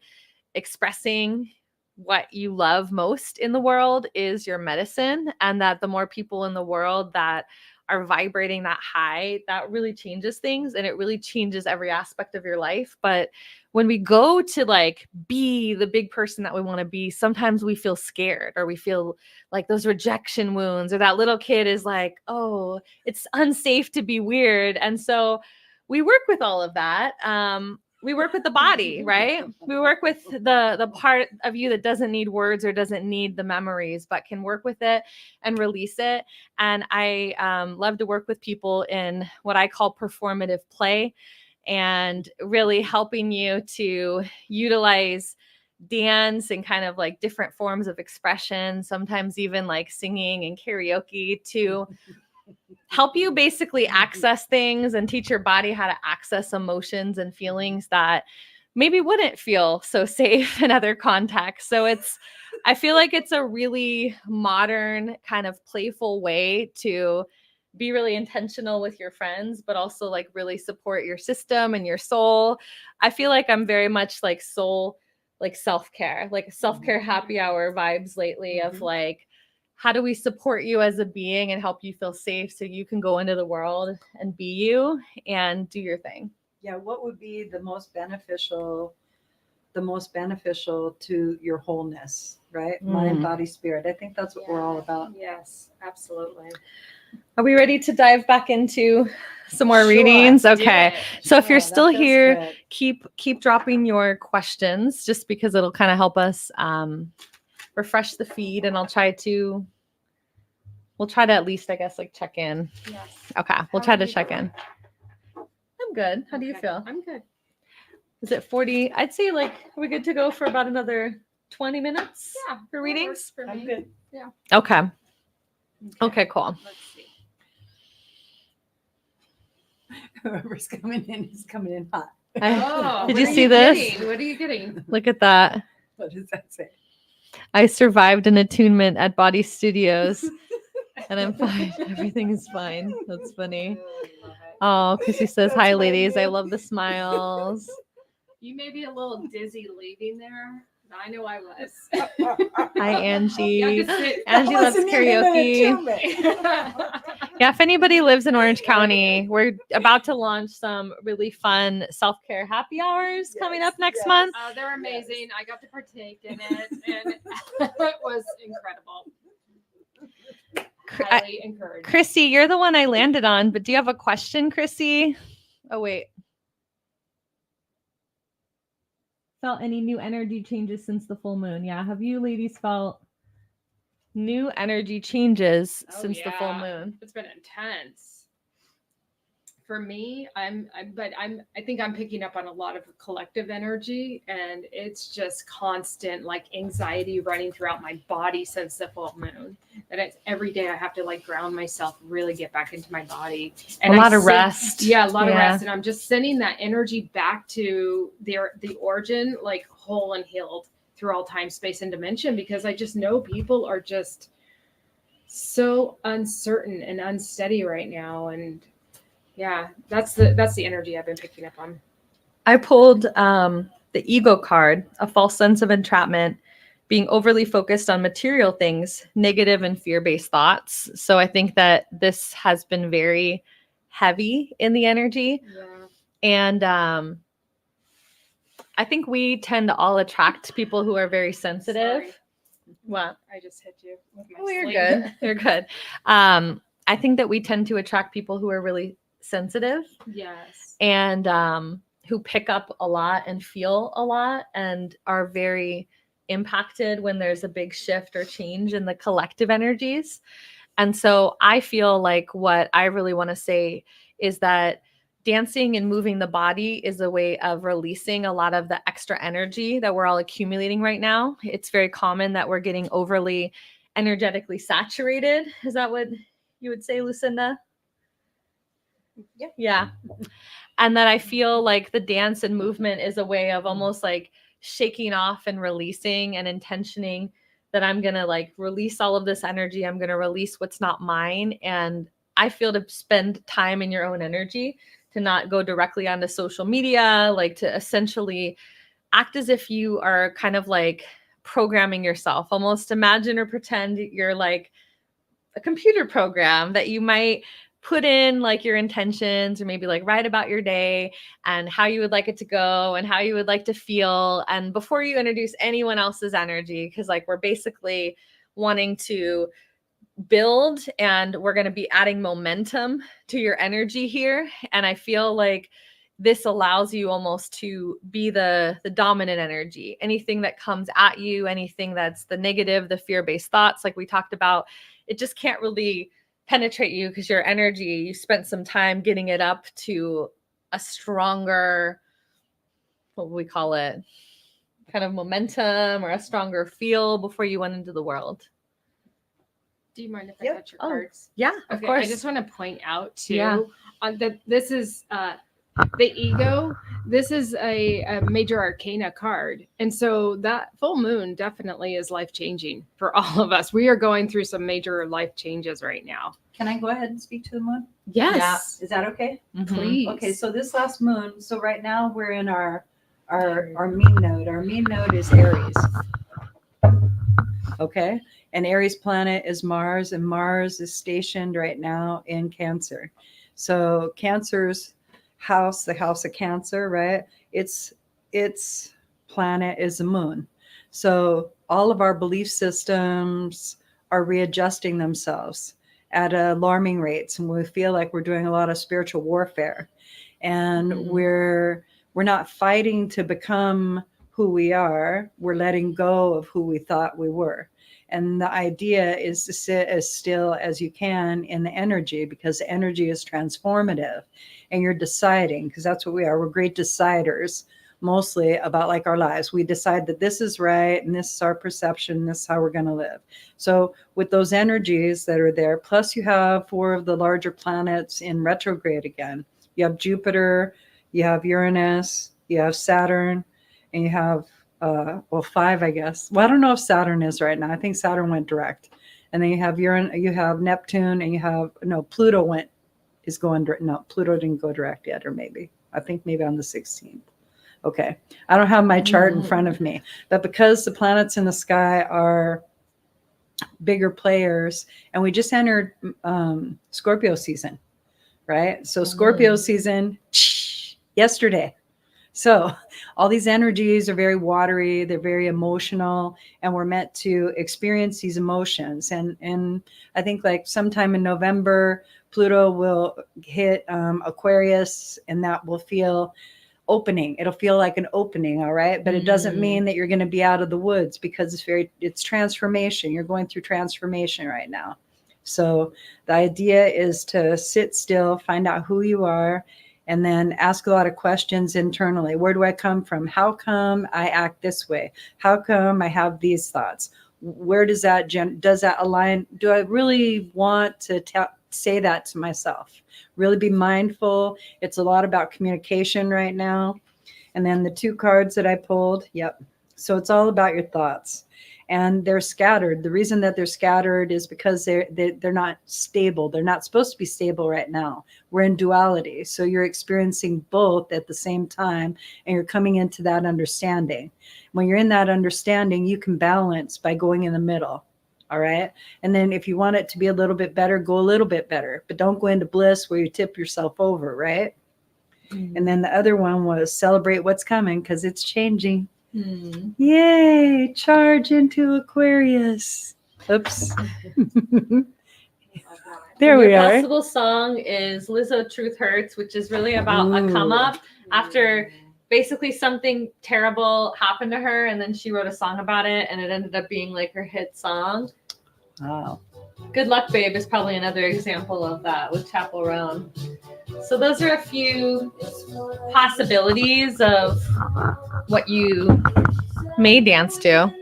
expressing what you love most in the world is your medicine, and that the more people in the world that are vibrating that high, that really changes things, and it really changes every aspect of your life. But when we go to like be the big person that we want to be, sometimes we feel scared, or we feel like those rejection wounds, or that little kid is like, oh, it's unsafe to be weird. And so we work with all of that. We work with the body, right? We work with the part of you that doesn't need words or doesn't need the memories, but can work with it and release it. And I love to work with people in what I call performative play, and really helping you to utilize dance and kind of like different forms of expression, sometimes even like singing and karaoke, to help you basically access things and teach your body how to access emotions and feelings that maybe wouldn't feel so safe in other contexts. So I feel like it's a really modern kind of playful way to be really intentional with your friends, but also like really support your system and your soul. I feel like I'm very much like soul, like self-care happy hour vibes lately of like, how do we support you as a being and help you feel safe so you can go into the world and be you and do your thing? Yeah, what would be the most beneficial to your wholeness, right? Mind, body, spirit. I think that's what we're all about. Yes, absolutely. Are we ready to dive back into some more Sure. readings? Do Okay. it. So if you're That still feels here, good. keep dropping your questions, just because it'll kind of help us refresh the feed, and we'll try to at least, I guess, like check in. Yes. Okay. We'll How try are to you check doing? in. I'm good. How do you Okay. feel? I'm good. Is it 40? I'd say like, are we good to go for about another 20 minutes Yeah. for that readings? works for I'm me. good. Okay. Okay, cool. Let's see. Whoever's coming in is coming in hot. Oh, Did what you are see this? getting? What are you getting? Look at that. What does that say? I survived an attunement at Body Studios, and I'm fine. Everything is fine. That's funny. Love it. Oh, Chrissy says, That's hi, my ladies. I name. love the smiles. You may be a little dizzy leaving there, but I know I was. Hi, Angie. You had to sit- Angie That loves wasn't even an karaoke. attunement. Yeah, if anybody lives in Orange County, we're about to launch some really fun self-care happy hours coming up next yes. month. They're amazing. I got to partake in it, and it was incredible. Highly encouraged. Chrissy, you're the one I landed on, but do you have a question, Chrissy? Oh, wait. Felt any new energy changes since the full moon? Yeah. Have you ladies felt new energy changes since the full moon? It's been intense. For me, I think I'm picking up on a lot of collective energy, and it's just constant like anxiety running throughout my body since the full moon. And it's every day I have to like ground myself, really get back into my body. And A lot of rest. Yeah, a lot of rest. And I'm just sending that energy back to the origin, like whole and healed through all time, space, and dimension, because I just know people are just so uncertain and unsteady right now. And yeah, that's the energy I've been picking up on. I pulled the ego card, a false sense of entrapment, being overly focused on material things, negative and fear-based thoughts. So I think that this has been very heavy in the energy. Yeah. And I think we tend to all attract people who are very sensitive. Sorry. What? I just hit you with my Oh, you're sling. good. You're good. I think that we tend to attract people who are really sensitive. Yes. And who pick up a lot and feel a lot and are very impacted when there's a big shift or change in the collective energies. And so I feel like what I really want to say is that dancing and moving the body is a way of releasing a lot of the extra energy that we're all accumulating right now. It's very common that we're getting overly energetically saturated. Is that what you would say, Lucenda? Yeah. Yeah. And that I feel like the dance and movement is a way of almost like shaking off and releasing and intentioning that I'm going to like release all of this energy. I'm going to release what's not mine. And I feel to spend time in your own energy, to not go directly onto social media, like to essentially act as if you are kind of like programming yourself. Almost imagine or pretend you're like a computer program that you might put in like your intentions, or maybe like write about your day and how you would like it to go and how you would like to feel. And before you introduce anyone else's energy, because like we're basically wanting to build and we're going to be adding momentum to your energy here. And I feel like this allows you almost to be the dominant energy. Anything that comes at you, anything that's the negative, the fear-based thoughts, like we talked about, it just can't really penetrate you because your energy, you spent some time getting it up to a stronger, what would we call it, kind of momentum or a stronger feel before you went into the world. Do you mind if I Yep. touch your cards? Yeah, of Okay, course. I just want to point out too Yeah. that this is the ego. This is a major arcana card, and so that full moon definitely is life changing for all of us. We are going through some major life changes right now. Can I go ahead and speak to the moon? Yes, Is that okay? Mhm. please. Okay, so this last moon, so right now we're in our mean node. Our mean node is Aries. Okay, and Aries planet is Mars, and Mars is stationed right now in Cancer. So Cancer's house, the house of Cancer, right? Its planet is the moon. So all of our belief systems are readjusting themselves at alarming rates, and we feel like we're doing a lot of spiritual warfare, and we're not fighting to become who we are. We're letting go of who we thought we were. And the idea is to sit as still as you can in the energy, because the energy is transformative and you're deciding, because that's what we are. We're great deciders, mostly about like our lives. We decide that this is right and this is our perception, this is how we're going to live. So with those energies that are there, plus you have 4 of the larger planets in retrograde again. You have Jupiter, you have Uranus, you have Saturn, and you have 5, I guess. Well, I don't know if Saturn is right now. I think Saturn went direct. And then you have you have Neptune, and you have Pluto is going direct. No, Pluto didn't go direct yet, or maybe. I think maybe on the 16th. Okay. I don't have my chart in front of me, but because the planets in the sky are bigger players, and we just entered Scorpio season, right? So Scorpio season yesterday. So all these energies are very watery, they're very emotional, and we're meant to experience these emotions. And I think like sometime in November, Pluto will hit Aquarius, and that will feel opening. It'll feel like an opening, all right? But it doesn't mean that you're going to be out of the woods, because it's transformation. You're going through transformation right now. So the idea is to sit still, find out who you are, and then ask a lot of questions internally. Where do I come from? How come I act this way? How come I have these thoughts? Where does that align? Do I really want to say that to myself? Really be mindful. It's a lot about communication right now. And then the 2 cards that I pulled, yep. So it's all about your thoughts. And they're scattered. The reason that they're scattered is because they're not stable. They're not supposed to be stable right now. We're in duality. So you're experiencing both at the same time, and you're coming into that understanding. When you're in that understanding, you can balance by going in the middle. All right. And then if you want it to be a little bit better, go a little bit better, but don't go into bliss where you tip yourself over. Right. And then the other one was celebrate what's coming, because it's changing. Yay, charge into Aquarius. Oops. There we Your are. possible song is Lizzo Truth Hurts, which is really about a come up after basically something terrible happened to her, and then she wrote a song about it, and it ended up being like her hit song. Wow. Good Luck Babe is probably another example of that with Chapel Roan. So those are a few possibilities of what you may dance to,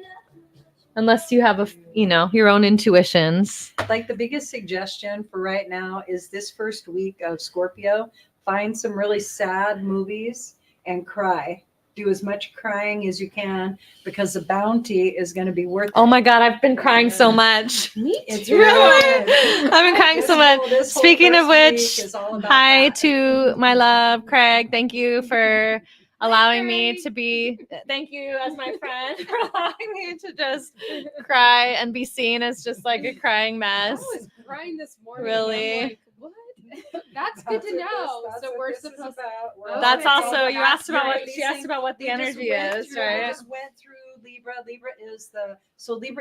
unless you have your own intuitions. Like the biggest suggestion for right now is this first week of Scorpio, find some really sad movies and cry. Do as much crying as you can because the bounty is going to be worth it. Oh my God, I've been crying so much. Me It's too. Really? I've been crying so much. This whole Speaking of first which, week is all about hi that. to my love, Craig. Thank you for allowing me Craig. to be, thank you as my friend for allowing me to just cry and be seen as just like a crying I mess. was crying this morning. Really? I'm like, what? That's good to know. So we're supposed to. That's Okay, also, you asked about what, great. she asked about what the energy is, We right? just went through Libra. Libra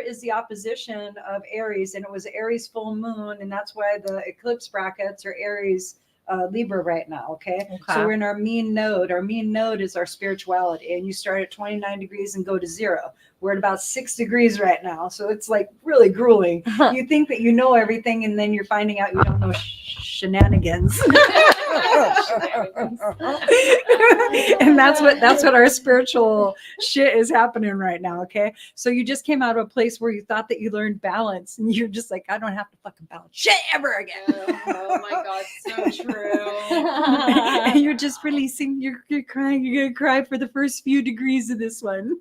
is the opposition of Aries, and it was Aries full moon, and that's why the eclipse brackets are Aries Libra right now. Okay? So we're in our mean node. Our mean node is our spirituality, and you start at 29 degrees and go to 0. We're at about 6 degrees right now, so it's like really grueling. You think that you know everything, and then you're finding out you don't know shenanigans. And that's what our spiritual shit is happening right now. Okay, so you just came out of a place where you thought that you learned balance, and you're just like, I don't have to fucking balance shit ever again. Oh my God, so true. And you're just releasing. You're crying. You're gonna cry for the first few degrees of this one.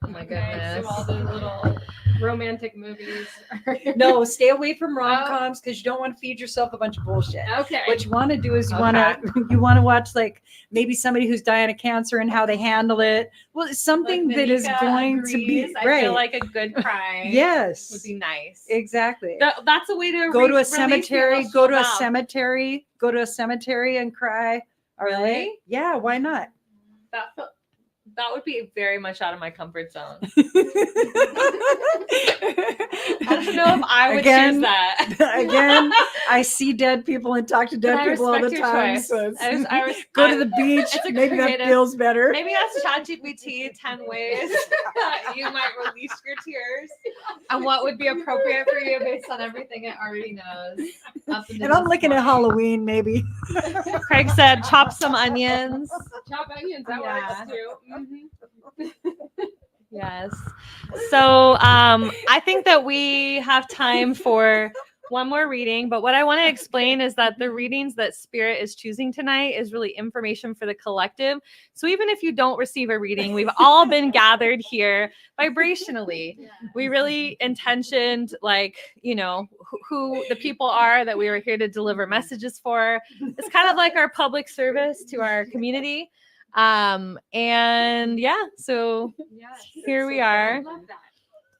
Oh my Okay, goodness. so all the little romantic movies. No, stay away from rom-coms because you don't want to feed yourself a bunch of bullshit. Okay. What you want to do is you Okay. want to watch like maybe somebody who's dying of cancer and how they handle it. Well, it's something Like that is Manika going to be agrees. I right. feel like a good cry Yes, would be nice. exactly. That's a way to Go to a release the cemetery. emotional Go to a valve. cemetery. Go to a cemetery and cry. All right. Really? Yeah. Why not? That would be very much out of my comfort zone. I I don't know if I would Again, choose that. Again, I see dead people and talk to dead I people all the respect your time. choice. So it's, I go to the beach. it's a Maybe that creative- feels better. Maybe that's ChatGPT 10 ways that you might release your tears and what would be appropriate for you based on everything it already knows. Up And I'm looking at Halloween, maybe. Craig said, chop some onions. Chop onions, that Yeah. works too. Mhm. Yes. So I think that we have time for one more reading, but what I want to explain is that the readings that Spirit is choosing tonight is really information for the collective. So even if you don't receive a reading, we've all been gathered here vibrationally. We really intentioned, like, you know, who the people are that we were here to deliver messages for. It's kind of like our public service to our community. And yeah, so Yes. here we I are. love that.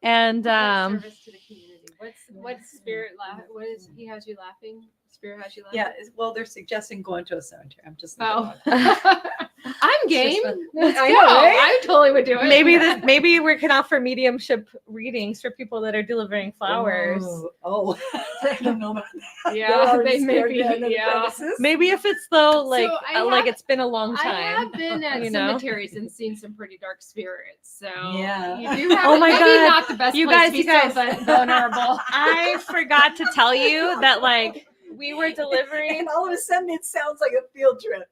And Service to the community. What's spirit what is he has you laughing? Spirit has you laughing? Yeah. Well, they're suggesting going to a cemetery. I'm just. Oh. I'm game. just Let's I go. know, right? I totally would do it. maybe we can offer mediumship readings for people that are delivering flowers. Oh. I don't know about that. Yeah, They're already they scared maybe. to end of the Yeah. premises. Maybe if it's though like I like have- it's been a long I time. have been at you know? cemeteries and seen some pretty dark spirits. So Yeah. you do have Oh my maybe God. not the best You place guys, to be you guys. so vulnerable. I forgot to tell you that like we were delivering. And all of a sudden, it sounds like a field trip.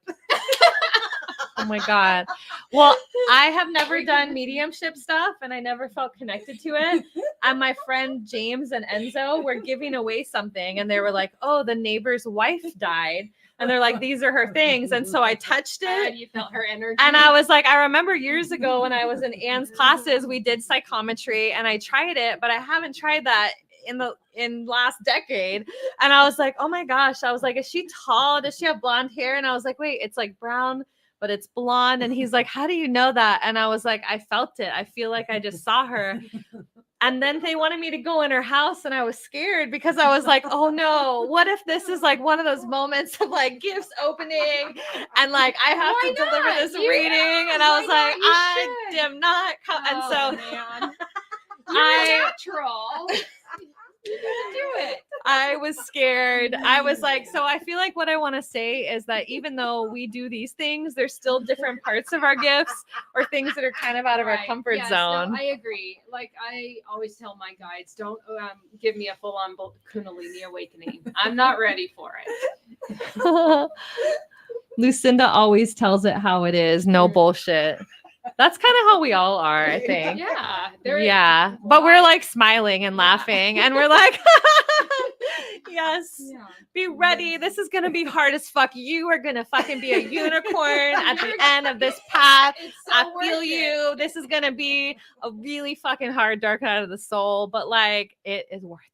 Oh my God. Well, I have never done mediumship stuff and I never felt connected to it. And my friend James and Enzo were giving away something and they were like, oh, the neighbor's wife died. And they're like, these are her things. And so I touched And it. you felt her energy. And I was like, I remember years ago when I was in Anne's classes, we did psychometry and I tried it, but I haven't tried that in last decade. And I was like, oh my gosh. I was like, is she tall? Does she have blonde hair? And I was like, wait, it's like brown, but it's blonde. And he's like, how do you know that? And I was like, I felt it. I feel like I just saw her. And then they wanted me to go in her house and I was scared because I was like, oh no, what if this is like one of those moments of like gifts opening and like I have Why to deliver not? this You- reading? And I was why like, not? You I should. am not. And so man. I- You're natural. You can do it. I was scared. I was like, so I feel like what I want to say is that even though we do these things, there's still different parts of our gifts or things that are kind of out of our Right. comfort Yes, zone. No, I agree. Like I always tell my guides, don't give me a full-on Kundalini awakening. I'm not ready for it. Lucinda always tells it how it is. No bullshit. That's kind of how we all are, I think. Yeah. Yeah. But we're like smiling and laughing and we're like, Yes. Yeah. Be ready. This is going to be hard as fuck. You are going to fucking be a unicorn at the end of this path. It's so I worth feel it. you. This is going to be a really fucking hard dark night of the soul, but like it is worth it.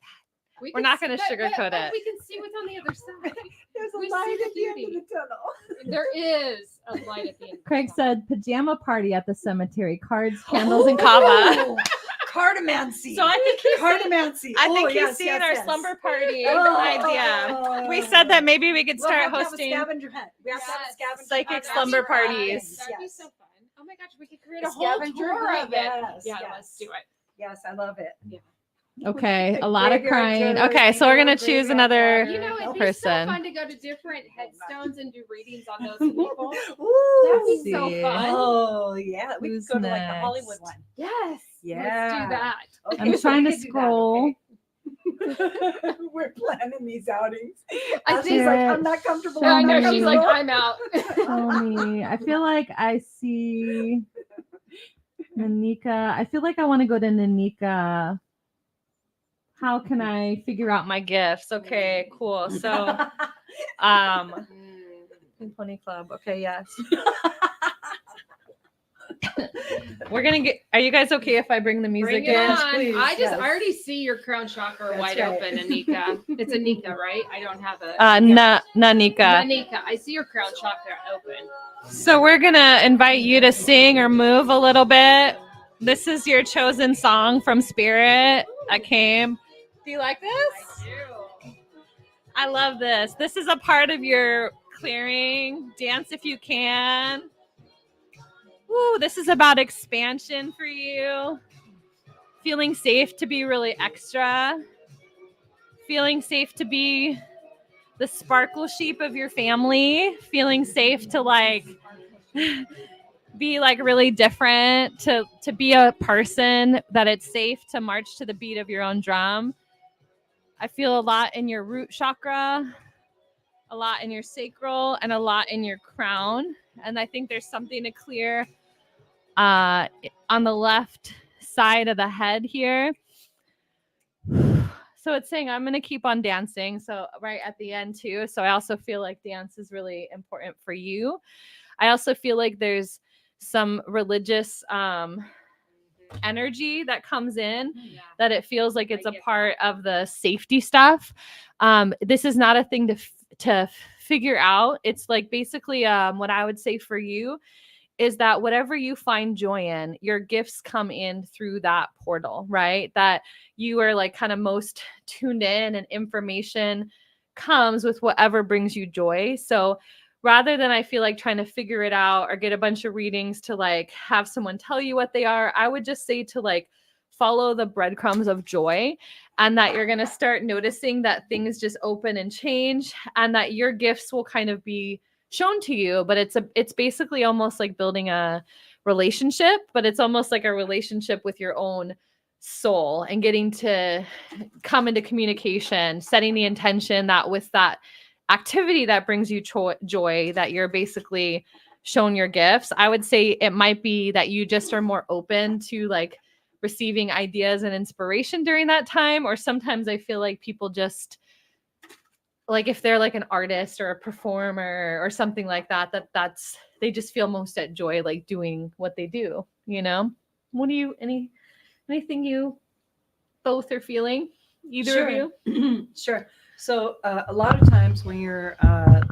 We We're can not see- gonna but- sugarcoat but it. We can see what's on the other side. There's a We light see the at the end beauty. of the tunnel. There is a light at the end. Craig said pajama party at the cemetery, cards, candles, and kava. Oh, cartomancy. So I think he's cartomancy. I think Oh, he's yes, seeing yes, our yes. slumber party Oh, idea. We said that maybe we could We'll start have to have a hosting. scavenger hunt. We have to have a Yes. scavenger Psychic hunt. slumber That'd be fun. parties. That'd be Yes. so fun. Oh my gosh, we could create A a whole scavenger tour hunt? of it. Yes, Yeah, yes. let's do it. Yes, I love it. Okay, The a lot of graveyard crying. tours, Okay, so we're we gonna go choose graveyard another. water. You know, it'd be person. so fun to go to different headstones and do readings on those people. Ooh. That'd be so fun. Oh, yeah. We Who's could go to like the next? Hollywood one. Yes. Yeah. Let's do that. Okay, I'm so trying we to could do that, scroll. okay? We're planning these outings. I She's think- like, I'm not comfortable. Yeah, I I'm know. not She's like, comfortable. I'm out. Tell me. I feel like I see Nanika. I feel like I want to go to Nanika. How can I figure out my gifts? Okay, cool. So, Pony Club. Okay, yes. We're gonna get. Are you guys okay if I bring the music Bring it in? on. please, I just yes. already see your crown chakra That's wide right. open, Anika. It's Anika, right? I don't have a. Nanika. Anika. I see your crown chakra open. So we're gonna invite you to sing or move a little bit. This is your chosen song from Spirit that came. Do you like this? I do. I love this. This is a part of your clearing. Dance if you can. Woo, this is about expansion for you. Feeling safe to be really extra. Feeling safe to be the sparkle sheep of your family. Feeling safe to like be like really different, to be a person that it's safe to march to the beat of your own drum. I feel a lot in your root chakra, a lot in your sacral, and a lot in your crown. And I think there's something to clear on the left side of the head here. So it's saying I'm going to keep on dancing. So right at the end too. So I also feel like dance is really important for you. I also feel like there's some religious energy that comes in, Yeah. that it feels like it's I a get part of the safety stuff. This is not a thing to figure out. It's like basically what I would say for you is that whatever you find joy in, your gifts come in through that portal, right? That you are like kind of most tuned in, and information comes with whatever brings you joy. So rather than I feel like trying to figure it out or get a bunch of readings to like have someone tell you what they are, I would just say to like follow the breadcrumbs of joy, and that you're going to start noticing that things just open and change, and that your gifts will kind of be shown to you. But it's basically almost like building a relationship, but it's almost like a relationship with your own soul, and getting to come into communication, setting the intention that with that activity that brings you joy, that you're basically shown your gifts. I would say it might be that you just are more open to like receiving ideas and inspiration during that time. Or sometimes I feel like people just like, if they're like an artist or a performer or something like that, that's they just feel most at joy like doing what they do, you know? What do you anything you both are feeling? Either of you? Sure. So a lot of times when you're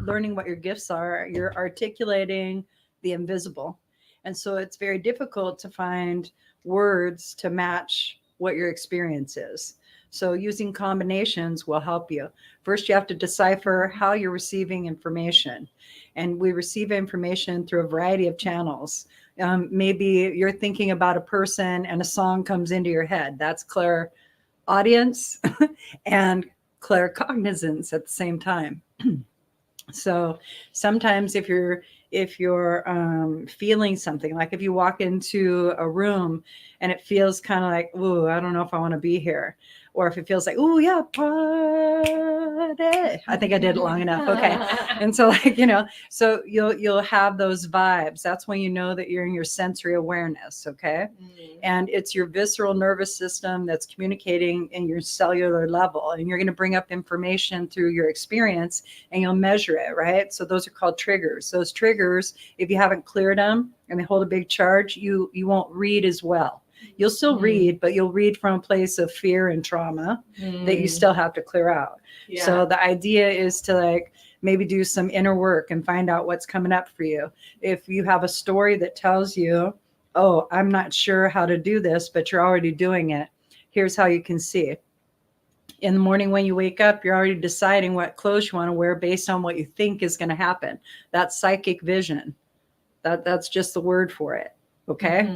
learning what your gifts are, you're articulating the invisible. And so it's very difficult to find words to match what your experience is. So using combinations will help you. First, you have to decipher how you're receiving information. And we receive information through a variety of channels. Maybe you're thinking about a person and a song comes into your head. That's clairaudience and claircognizance at the same time. So sometimes if you're feeling something, like if you walk into a room and it feels kind of like, ooh, I don't know if I want to be here. Or if it feels like, oh yeah, party. I think I did it long enough. Okay. And so like, so you'll have those vibes. That's when you know that you're in your sensory awareness. Okay. And it's your visceral nervous system that's communicating in your cellular level. And you're going to bring up information through your experience and you'll measure it. Right. So those are called triggers. Those triggers, if you haven't cleared them and they hold a big charge, you won't read as well. You'll still read, but you'll read from a place of fear and trauma that you still have to clear out. Yeah. So the idea is to like maybe do some inner work and find out what's coming up for you. If you have a story that tells you, oh, I'm not sure how to do this, but you're already doing it, here's how you can see. In the morning when you wake up, you're already deciding what clothes you want to wear based on what you think is going to happen. That's psychic vision. That's just the word for it. Okay.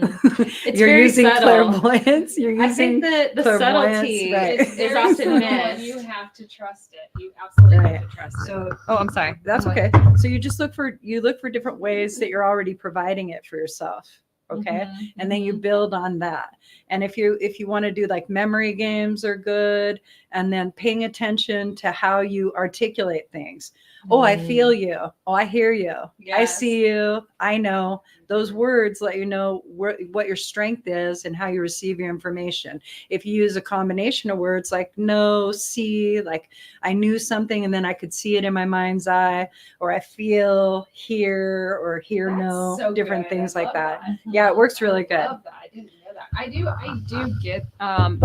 You're using clairvoyance. You're using I think that the subtlety is often missed. You have to trust it. You absolutely have to trust it. So, I'm sorry. That's okay. So you just look for different ways that you're already providing it for yourself. Okay. And then you build on that. And if you want to do like memory games are good, and then paying attention to how you articulate things. Oh, I feel you. Oh, I hear you. Yes. I see you. I know. Those words let you know what your strength is and how you receive your information. If you use a combination of words like know, see, like I knew something and then I could see it in my mind's eye, or I feel, hear, or hear, know, so different things like that. Yeah, it works really good. I love that. I didn't know that. I do get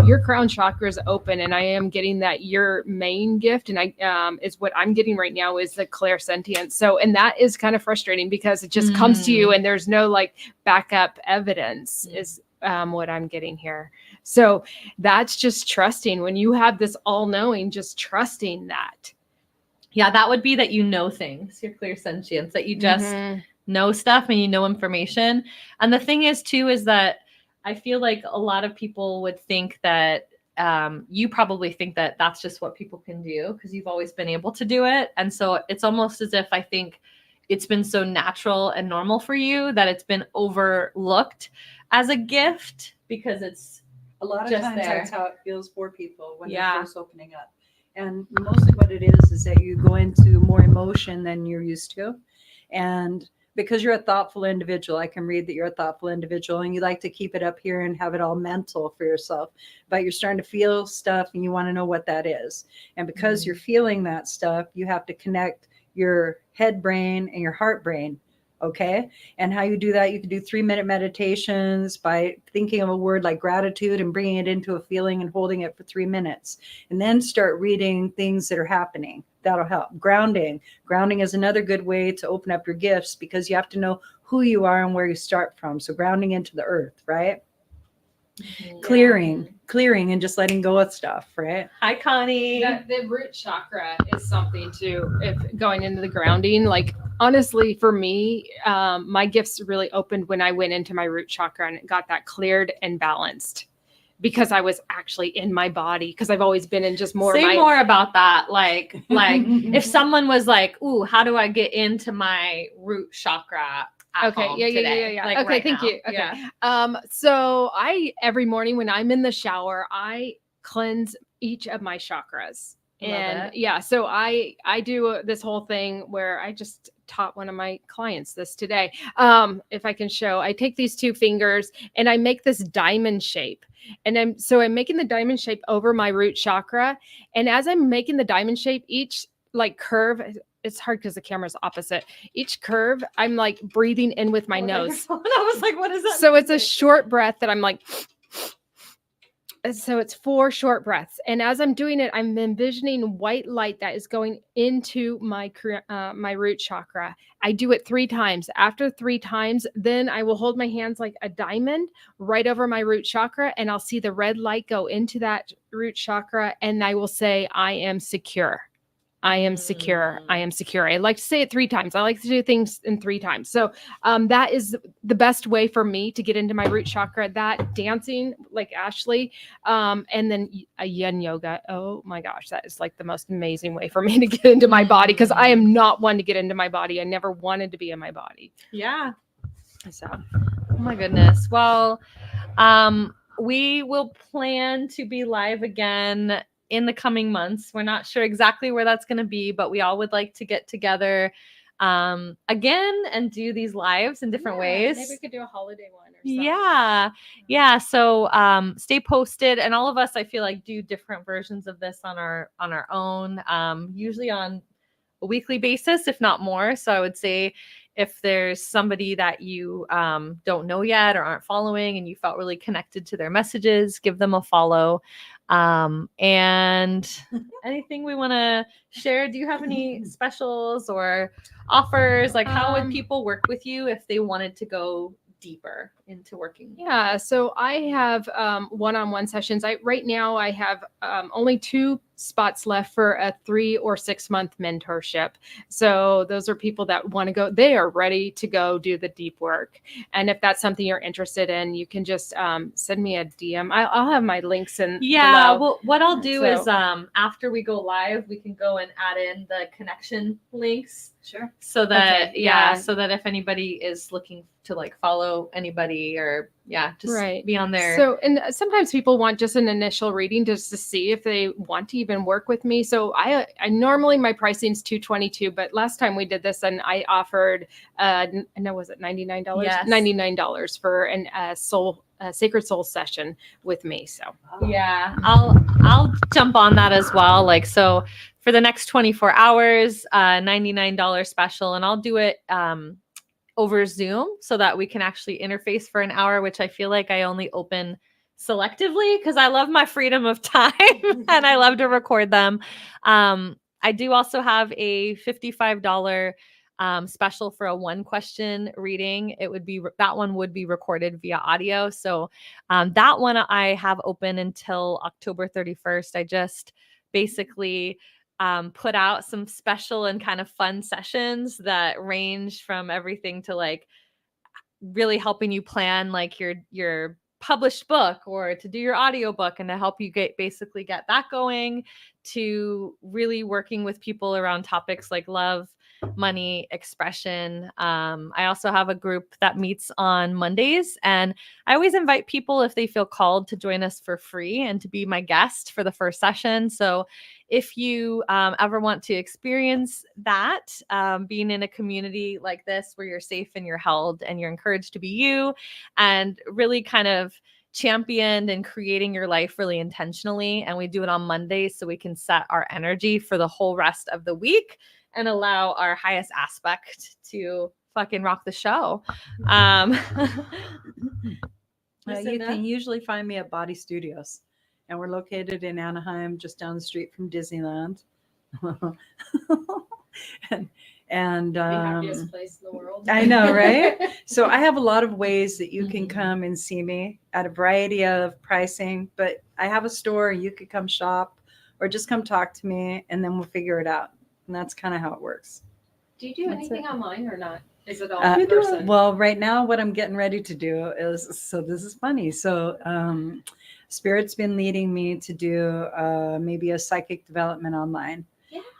your crown chakra is open, and I am getting that your main gift, and I is what I'm getting right now is the clairsentience. So, and that is kind of frustrating because it just comes to you, and there's no like backup evidence is what I'm getting here. So that's just trusting. When you have this all knowing, just trusting that. Yeah, that would be that you know things, your clairsentience, that you just know stuff and you know information. And the thing is too, is that I feel like a lot of people would think that you probably think that that's just what people can do because you've always been able to do it. And so it's almost as if I think it's been so natural and normal for you that it's been overlooked as a gift because it's a lot of just times there. That's how it feels for people when they're first opening up. And mostly what it is that you go into more emotion than you're used to. And because you're a thoughtful individual, I can read that you're a thoughtful individual and you like to keep it up here and have it all mental for yourself, but you're starting to feel stuff and you want to know what that is. And because you're feeling that stuff, you have to connect your head brain and your heart brain. Okay. And how you do that, you can do 3-minute meditations by thinking of a word like gratitude and bringing it into a feeling and holding it for 3 minutes, and then start reading things that are happening. That'll help. Grounding is another good way to open up your gifts because you have to know who you are and where you start from. So grounding into the earth, right? Clearing and just letting go of stuff, right? Hi, Connie. The root chakra is something too. If going into the grounding, like honestly, for me, my gifts really opened when I went into my root chakra and got that cleared and balanced because I was actually in my body. Because I've always been in just more. Say more about that. Like if someone was like, "Ooh, how do I get into my root chakra?" Okay. Yeah. Like okay. Thank you. Okay. Yeah. So every morning when I'm in the shower, I cleanse each of my chakras. And so I do this whole thing where I just taught one of my clients this today. If I can show, I take these 2 fingers and I make this diamond shape. And I'm making the diamond shape over my root chakra. And as I'm making the diamond shape, each like curve, it's hard because the camera's opposite. Each curve, I'm like breathing in with my nose. I was like, what is that? So it's a short breath that I'm like, so it's 4 short breaths. And as I'm doing it, I'm envisioning white light that is going into my root chakra. I do it 3 times. After 3 times, then I will hold my hands like a diamond right over my root chakra. And I'll see the red light go into that root chakra. And I will say, I am secure. I am secure. I am secure. I like to say it 3 times. I like to do things in 3 times. So that is the best way for me to get into my root chakra. That dancing like Ashley, and then a yin yoga. Oh my gosh, that is like the most amazing way for me to get into my body because I am not one to get into my body. I never wanted to be in my body. Yeah. So, oh my goodness. Well, we will plan to be live again in the coming months. We're not sure exactly where that's going to be, but we all would like to get together again and do these lives in different ways. Maybe we could do a holiday one or something. Yeah. So stay posted. And all of us, I feel like, do different versions of this on our own, usually on a weekly basis, if not more. So I would say if there's somebody that you don't know yet or aren't following and you felt really connected to their messages, give them a follow. And anything we want to share? Do you have any specials or offers? Like, how would people work with you if they wanted to go deeper into working? Yeah, so I have one-on-one sessions. Right now I have only 2 spots left for a 3 or 6 month mentorship. So those are people that want to go, they are ready to go do the deep work. And if that's something you're interested in, you can just send me a DM. I'll have my links in below. Well, what I'll do is after we go live, we can go and add in the connection links. Sure. So that, so that if anybody is looking to like follow anybody or just be on there. So, and sometimes people want just an initial reading just to see if they want to even work with me. So I normally my pricing is $222, but last time we did this and I offered, was it $99? Yes. $99 for an Sacred Soul session with me. So I'll jump on that as well. Like, so for the next 24 hours, $99 special, and I'll do it over Zoom so that we can actually interface for an hour, which I feel like I only open selectively because I love my freedom of time and I love to record them. I do also have a $55 special for a 1-question reading. That one would be recorded via audio. So that one I have open until October 31st. I just basically put out some special and kind of fun sessions that range from everything to like really helping you plan like your published book or to do your audiobook and to help you get that going, to really working with people around topics like love, money, expression. I also have a group that meets on Mondays, and I always invite people if they feel called to join us for free and to be my guest for the first session. So if you ever want to experience that, being in a community like this where you're safe and you're held and you're encouraged to be you and really kind of championed and creating your life really intentionally. And we do it on Mondays so we can set our energy for the whole rest of the week and allow our highest aspect to fucking rock the show. You can usually find me at Body Studios, and we're located in Anaheim, just down the street from Disneyland. and the happiest place in the world. I know, right? So I have a lot of ways that you can come and see me at a variety of pricing, but I have a store. You could come shop or just come talk to me, and then we'll figure it out. And that's kind of how it works. Do you do anything online or not? Is it all in person? Well, right now, what I'm getting ready to do is, so this is funny. So Spirit's been leading me to do maybe a psychic development online.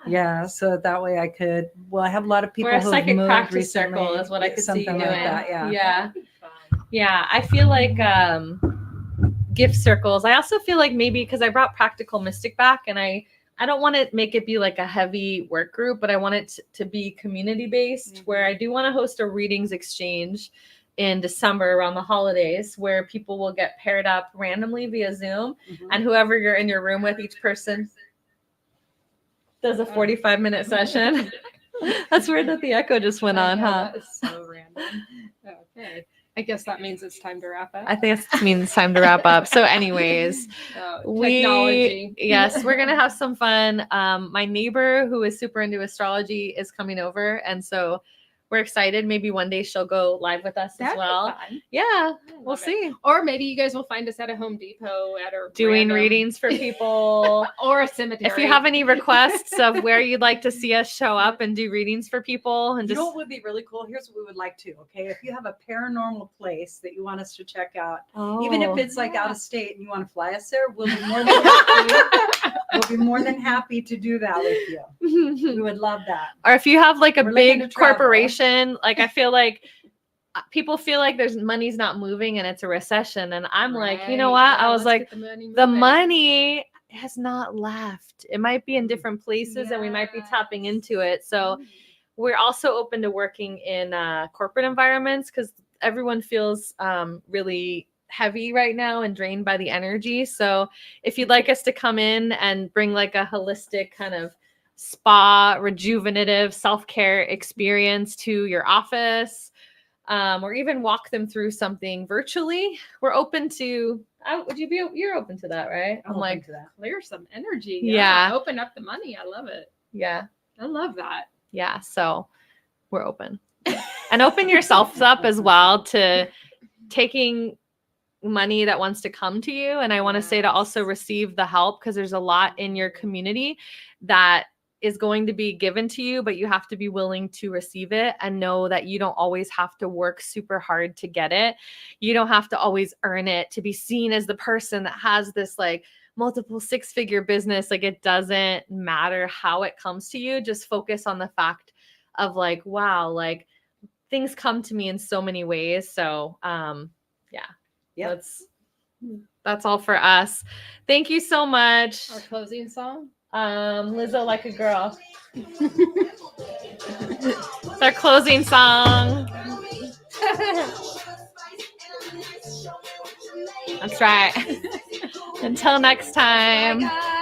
Yeah. So that way I could, I have a lot of people who have psychic moved practice recently, circle is what I could see you doing. Like that, yeah. Yeah. I feel like gift circles. I also feel like maybe because I brought Practical Mystic back, and I don't want to make it be like a heavy work group, but I want it to be community based, where I do want to host a readings exchange in December around the holidays, where people will get paired up randomly via Zoom, and whoever you're in your room with, each person does a 45-minute session. That's weird that the echo just went on, huh? That is so random. Okay. I guess that means it's time to wrap up. I think it means it's time to wrap up. So anyways, technology. Yes, we're going to have some fun. My neighbor who is super into astrology is coming over. And so we're excited. Maybe one day she'll go live with us as well. Yeah, we'll see. Or maybe you guys will find us at a Home Depot at a doing readings for people or a cemetery. If you have any requests of where you'd like to see us show up and do readings for people, and you know what would be really cool? Here's what we would like to. Okay, if you have a paranormal place that you want us to check out, even if it's like out of state and you want to fly us there, we'll be more than happy. We'll be more than happy to do that with you. We would love that. Or if you have like a big corporation, like I feel like people feel like there's money's not moving and it's a recession. And I'm like, you know Right. what? Yeah, I was let's like, get the money the moving. money has not left. It might be in different places and we might be tapping into it. So we're also open to working in corporate environments because everyone feels really heavy right now and drained by the energy. So if you'd like us to come in and bring like a holistic kind of spa, rejuvenative self-care experience to your office, or even walk them through something virtually, we're open to. You're open to that, right? I'm like to that. Clear some energy. Yeah. Open up the money. I love it. Yeah. I love that. Yeah. So we're open. And open yourselves up as well to taking money that wants to come to you. And I want to say to also receive the help, because there's a lot in your community that is going to be given to you, but you have to be willing to receive it and know that you don't always have to work super hard to get it. You don't have to always earn it to be seen as the person that has this like multiple 6-figure business. Like, it doesn't matter how it comes to you. Just focus on the fact of like, wow, like things come to me in so many ways. So, Yeah. That's all for us. Thank you so much. Our closing song. Lizzo Like a Girl. It's our closing song. That's right. Until next time. Bye, guys.